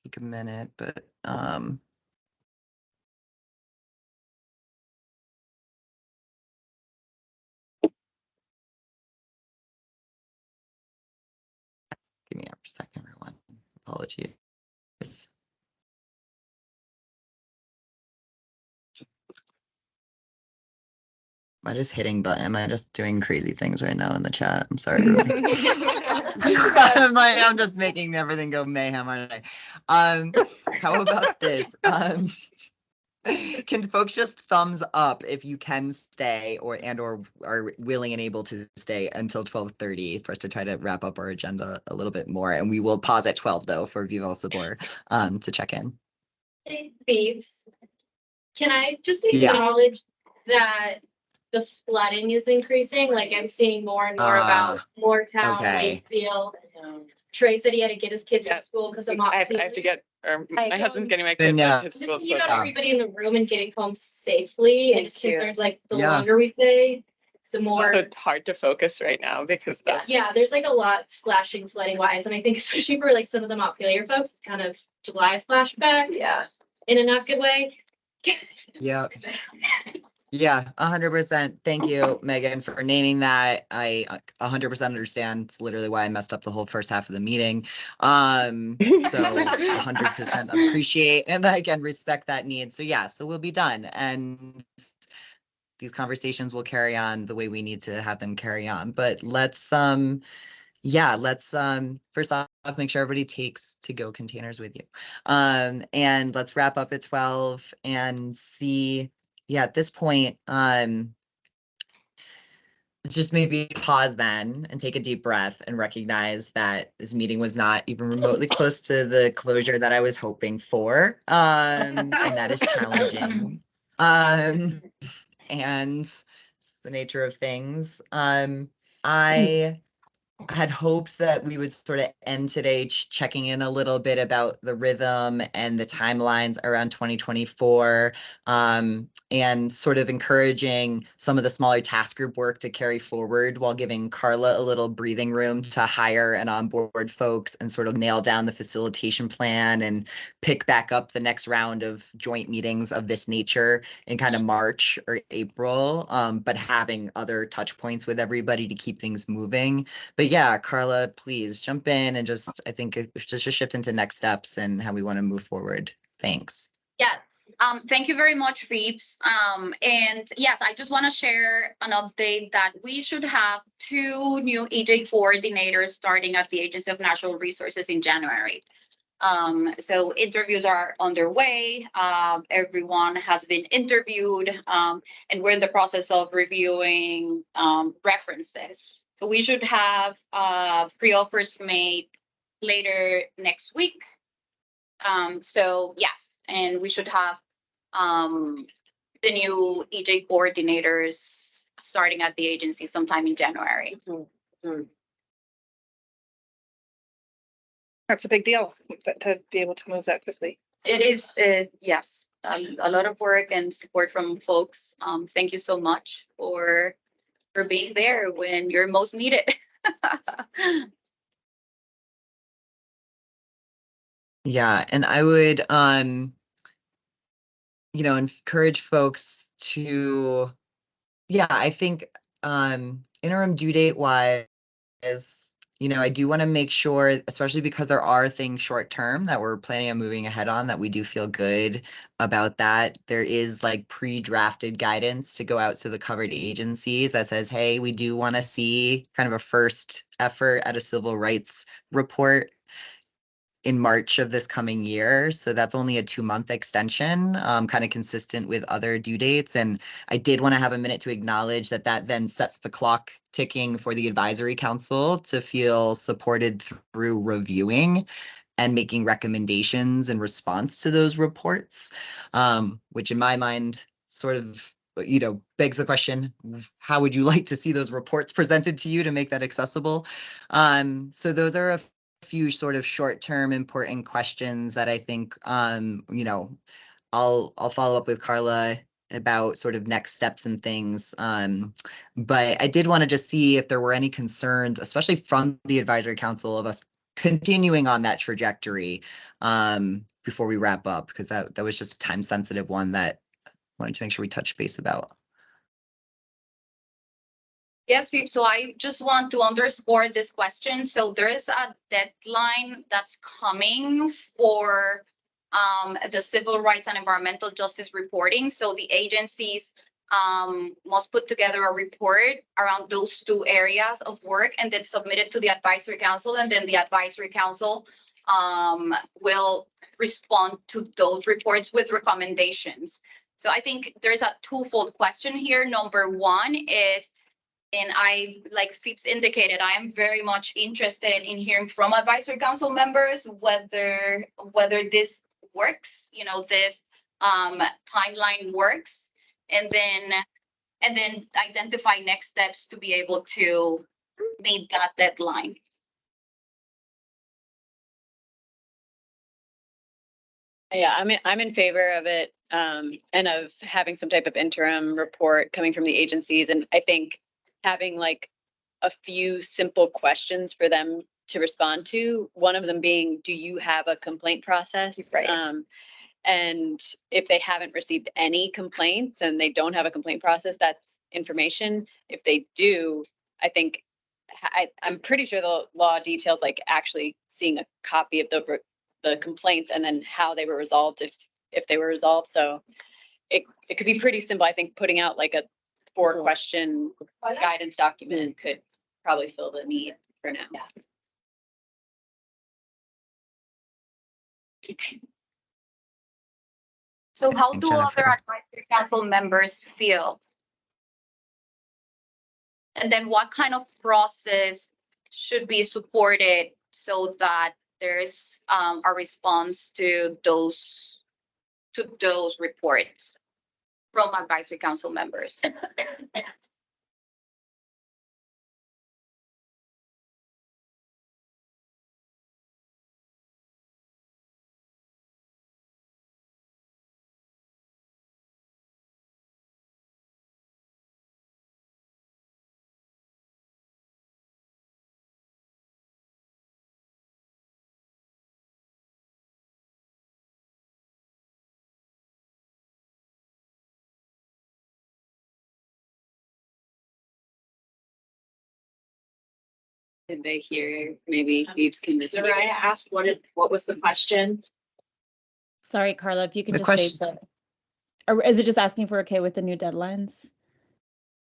T: take a minute, but give me a second, everyone. Apologies. Am I just hitting button? Am I just doing crazy things right now in the chat? I'm sorry, everyone. I'm just making everything go mayhem, aren't I? How about this? Can folks just thumbs up if you can stay or are willing and able to stay until 12:30 for us to try to wrap up our agenda a little bit more. And we will pause at 12 though for Viva El Sabor to check in.
J: Hey, Beeps, can I just
T: Yeah.
J: acknowledge that the flooding is increasing? Like I'm seeing more and more about Moortown,
T: okay.
J: Waitsfield. Trey said he had to get his kids to school because of
R: I have to get, or my husband's getting my
T: Then,
R: kid,
T: yeah.
R: but his school's
J: Just, you know,
R: closed.
J: everybody in the room and getting home safely and just
F: Thank you.
J: concerns like the
T: Yeah.
J: longer we stay, the more.
R: So it's hard to focus right now because
J: Yeah, there's like a lot flashing flooding wise. And I think especially for like some of the Montpelier folks, it's kind of July flashback.
F: Yeah.
J: In a not good way.
T: Yeah. Yeah, 100%. Thank you, Megan, for naming that. I 100% understand. It's literally why I messed up the whole first half of the meeting. So 100% appreciate and again respect that need. So yeah, so we'll be done, and these conversations will carry on the way we need to have them carry on. But let's let's first off make sure everybody takes to-go containers with you, and let's wrap up at 12 and see. Yeah, at this point, just maybe pause then and take a deep breath and recognize that this meeting was not even remotely close to the closure that I was hoping for, and that is challenging. And it's the nature of things. I had hoped that we would sort of end today checking in a little bit about the rhythm and the timelines around 2024, and sort of encouraging some of the smaller task group work to carry forward while giving Carla a little breathing room to hire and onboard folks and sort of nail down the facilitation plan and pick back up the next round of joint meetings of this nature in kind of March or April, but having other touch points with everybody to keep things moving. But yeah, Carla, please jump in and I think just shift into next steps and how we want to move forward. Thanks.
L: Yes, thank you very much, Phoebes. And yes, I just want to share an update that we should have 2 new EJ coordinators starting at the Agency of Natural Resources in January. So interviews are underway. Everyone has been interviewed, and we're in the process of reviewing references. So we should have pre-offers made later next week. So yes, and we should have the new EJ coordinators starting at the agency sometime in January.
C: That's a big deal to be able to move that quickly.
L: It is, yes, a lot of work and support from folks. Thank you so much for being there when you're most needed.
T: Yeah, and I would encourage folks to, I think interim due date wise, I do want to make sure, especially because there are things short term that we're planning on moving ahead on, that we do feel good about that. There is like pre-drafted guidance to go out to the covered agencies that says, hey, we do want to see kind of a first effort at a civil rights report in March of this coming year. So that's only a 2-month extension, kind of consistent with other due dates. And I did want to have a minute to acknowledge that then sets the clock ticking for the advisory council to feel supported through reviewing and making recommendations in response to those reports, which in my mind sort of begs the question, how would you like to see those reports presented to you to make that accessible? So those are a few sort of short-term important questions that I think, I'll follow up with Carla about sort of next steps and things. But I did want to just see if there were any concerns, especially from the advisory council, of us continuing on that trajectory before we wrap up, because that was just a time-sensitive one that I wanted to make sure we touch base about.
L: Yes, Phoebe. So I just want to underscore this question. So there is a deadline that's coming for the civil rights and environmental justice reporting. So the agencies must put together a report around those 2 areas of work and then submit it to the advisory council. And then the advisory council will respond to those reports with recommendations. So I think there's a twofold question here. Number one is, and I, like Phipps indicated, I am very much interested in hearing from advisory council members whether this works, this timeline works, and then identify next steps to be able to meet that deadline.
F: Yeah, I'm in favor of it, and of having some type of interim report coming from the agencies. And I think having like a few simple questions for them to respond to, one of them being, do you have a complaint process?
L: Right.
F: And if they haven't received any complaints and they don't have a complaint process, that's information. If they do, I think I'm pretty sure the law details like actually seeing a copy of the complaints and then how they were resolved if they were resolved. So it could be pretty simple. I think putting out like a 4-question guidance document could probably fill the need for now.
L: So how
T: And
L: do other
T: Jennifer.
L: advisory council members feel? And then what kind of process should be supported so that there's a response to those reports from advisory council members?
F: Did they hear? Maybe Phoebes can just.
N: Soraya asked what was the question?
P: Sorry, Carla, if you could
T: The
P: just say
T: question-
P: or is it just asking for okay with the new deadlines?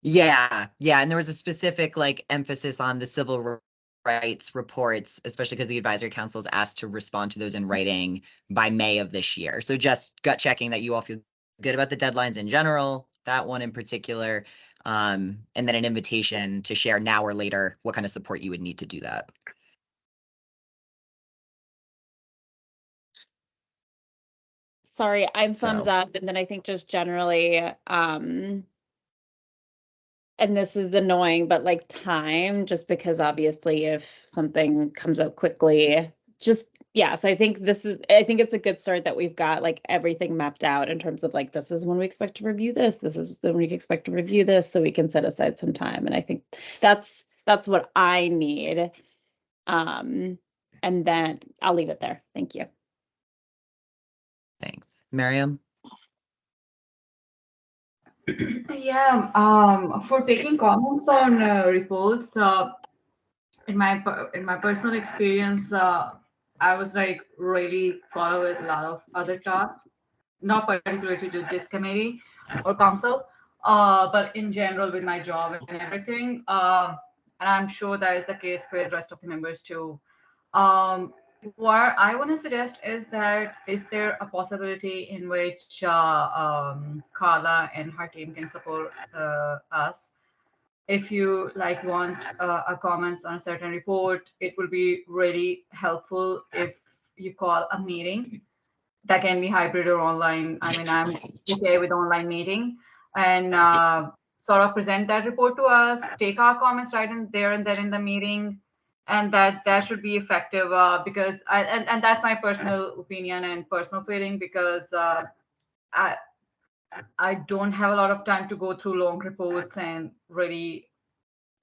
T: Yeah, and there was a specific like emphasis on the civil rights reports, especially because the advisory council is asked to respond to those in writing by May of this year. So just gut checking that you all feel good about the deadlines in general, that one in particular, and then an invitation to share now or later what kind of support you would need to do that.
P: Sorry, I'm thumbs
T: So-
P: up, and then I think just generally, and this is annoying, but like time, just because obviously if something comes up quickly, just, yeah, so I think it's a good start that we've got like everything mapped out in terms of like, this is when we expect to review this is when we expect to review this, so we can set aside some time. And I think that's what I need. And then I'll leave it there. Thank you.
T: Thanks. Miriam?
Q: Yeah, for taking comments on reports, in my personal experience, I was like really followed with a lot of other tasks, not particularly to this committee or council, but in general with my job and everything. And I'm sure that is the case for the rest of the members too. What I want to suggest is there a possibility in which Carla and her team can support us? If you like want a comments on a certain report, it will be really helpful if you call a meeting that can be hybrid or online. I mean, I'm okay with online meeting and sort of present that report to us, take our comments right in there and then in the meeting. And that should be effective because and that's my personal opinion and personal feeling, because I don't have a lot of time to go through long reports and really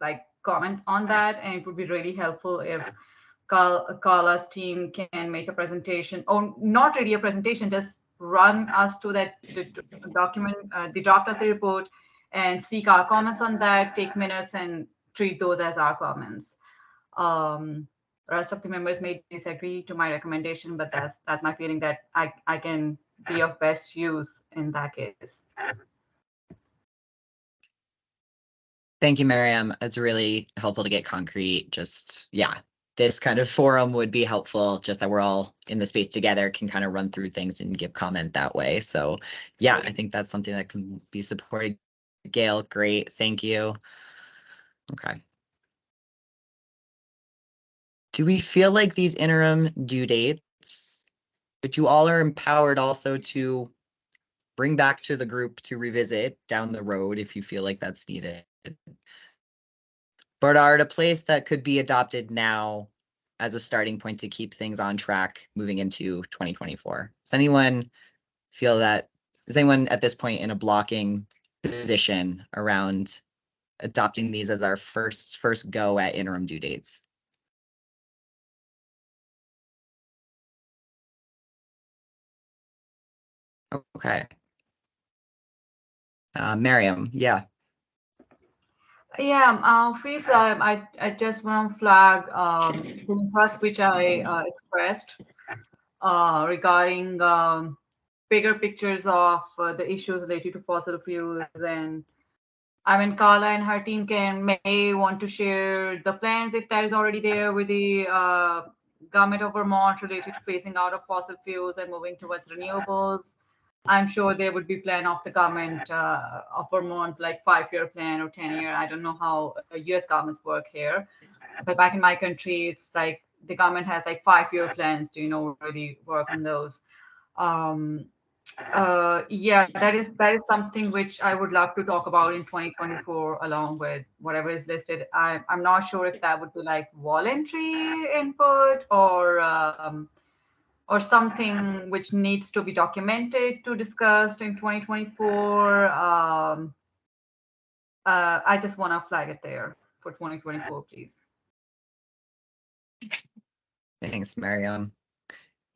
Q: like comment on that. And it would be really helpful if Carla's team can make a presentation, or not really a presentation, just run us to that the document, the draft of the report, and seek our comments on that, take minutes and treat those as our comments. Rest of the members may disagree to my recommendation, but that's my feeling, that I can be of best use in that case.
T: Thank you, Miriam. It's really helpful to get concrete. Just, yeah, this kind of forum would be helpful, just that we're all in the space together, can kind of run through things and give comment that way. So yeah, I think that's something that can be supported. Gail, great, thank you. Okay. Do we feel like these interim due dates, but you all are empowered also to bring back to the group to revisit down the road if you feel like that's needed, but are at a place that could be adopted now as a starting point to keep things on track moving into 2024? Does anyone feel that, is anyone at this point in a blocking position around adopting these as our first go at interim due dates? Okay. Miriam, yeah.
Q: Yeah, Fifth, I just want to flag the interest which I expressed regarding bigger pictures of the issues related to fossil fuels. And I mean, Carla and her team may want to share the plans if that is already there with the government of Vermont related to phasing out of fossil fuels and moving towards renewables. I'm sure there would be plan of the government of Vermont, like 5-year plan or 10-year. I don't know how US governments work here, but back in my country, it's like the government has like 5-year plans to, really work on those. Yeah, that is something which I would love to talk about in 2024 along with whatever is listed. I'm not sure if that would be like voluntary input or something which needs to be documented to discussed in 2024. I just want to flag it there for 2024, please.
T: Thanks, Miriam.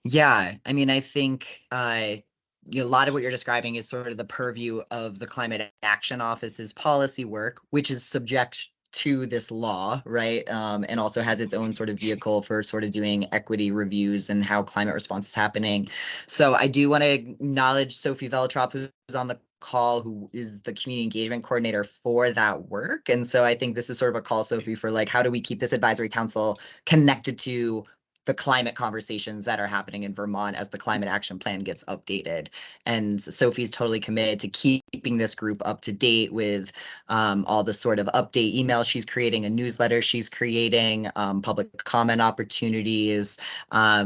T: Yeah, I mean, I think a lot of what you're describing is sort of the purview of the Climate Action Office's policy work, which is subject to this law, right? And also has its own sort of vehicle for sort of doing equity reviews and how climate response is happening. So I do want to acknowledge Sophie Veltrop, who's on the call, who is the community engagement coordinator for that work. And so I think this is sort of a call, Sophie, for like, how do we keep this advisory council connected to the climate conversations that are happening in Vermont as the climate action plan gets updated. And Sophie's totally committed to keeping this group up to date with all the sort of update emails she's creating, a newsletter she's creating, public comment opportunities.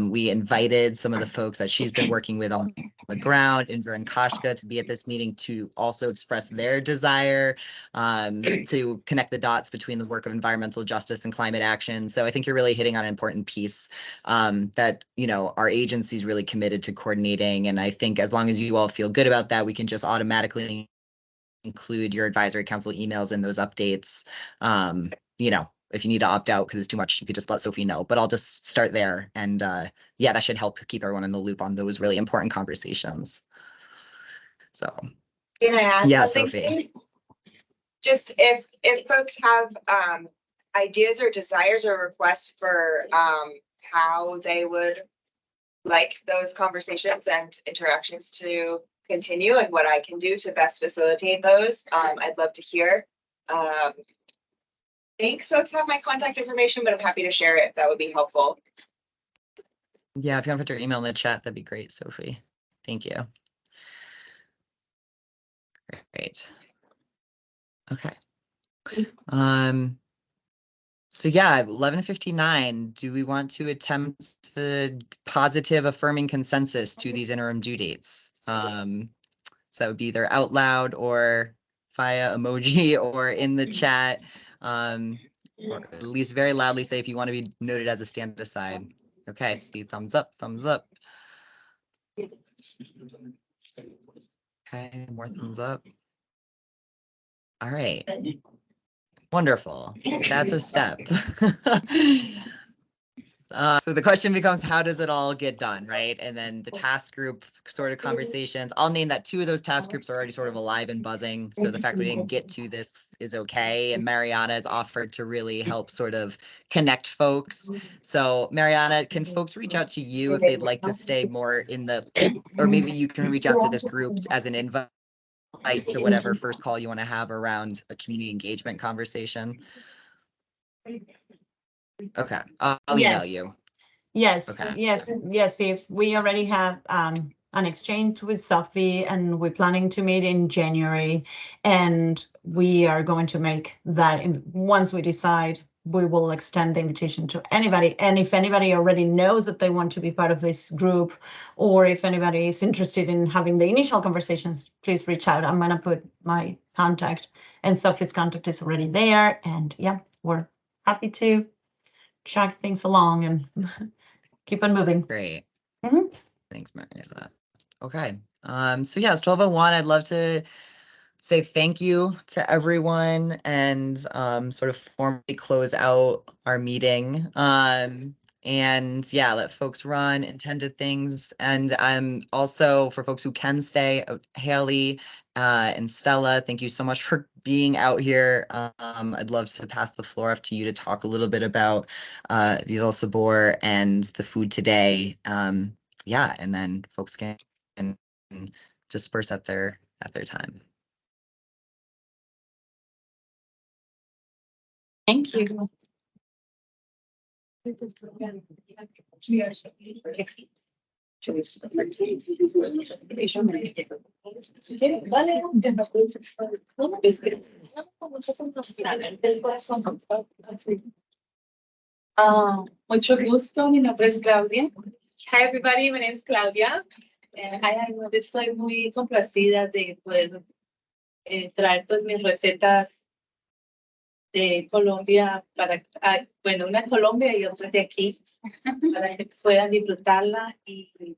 T: We invited some of the folks that she's been working with on the ground, Indra and 𝐃𝐞𝐜𝐞𝐜, to be at this meeting to also express their desire to connect the dots between the work of environmental justice and climate action. So I think you're really hitting on an important piece that, our agency is really committed to coordinating. And I think as long as you all feel good about that, we can just automatically include your advisory council emails in those updates. If you need to opt out because it's too much, you could just let Sophie know, but I'll just start there. And yeah, that should help keep everyone in the loop on those really important conversations. So
I: can I add something?
T: Sophie.
I: Just if folks have ideas or desires or requests for how they would like those conversations and interactions to continue and what I can do to best facilitate those, I'd love to hear. I think folks have my contact information, but I'm happy to share it if that would be helpful.
T: Yeah, if you want to put your email in the chat, that'd be great, Sophie. Thank you. Great. Okay. So yeah, 11:59, do we want to attempt the positive affirming consensus to these interim due dates? So that would be either out loud or via emoji or in the chat, or at least very loudly say if you want to be noted as a stand aside. Okay, see thumbs up, thumbs up. Okay, more thumbs up. All right. Wonderful. That's a step. So the question becomes, how does it all get done, right? And then the task group sort of conversations. I'll name that 2 of those task groups are already sort of alive and buzzing. So the fact we didn't get to this is okay. And Mariana has offered to really help sort of connect folks. So Mariana, can folks reach out to you if they'd like to stay more in the, or maybe you can reach out to this group as an invite to whatever first call you want to have around a community engagement conversation? Okay, I'll email
H: Yes.
T: you.
H: Yes,
T: Okay.
H: yes, Vives. We already have an exchange with Sophie and we're planning to meet in January. And we are going to make that, once we decide, we will extend the invitation to anybody. And if anybody already knows that they want to be part of this group, or if anybody is interested in having the initial conversations, please reach out. I'm gonna put my contact, and Sophie's contact is already there. And yeah, we're happy to check things along and keep on moving.
T: Great.
H: Mhm.
T: Thanks, Marietta. Okay. So yeah, it's 12:01. I'd love to say thank you to everyone and sort of formally close out our meeting. And yeah, let folks run and tend to things. And also for folks who can stay, Haley and Stella, thank you so much for being out here. I'd love to pass the floor up to you to talk a little bit about Viva el Sabor and the food today. Yeah, and then folks can disperse at their time.
F: Thank you.
U: Mucho gusto, mi nombre es Claudia.
J: Hi, everybody. My name is Claudia.
U: Estoy muy complacida de poder traer pues mis recetas de Colombia para, bueno, una de Colombia y otra de aquí, para que puedan disfrutarla y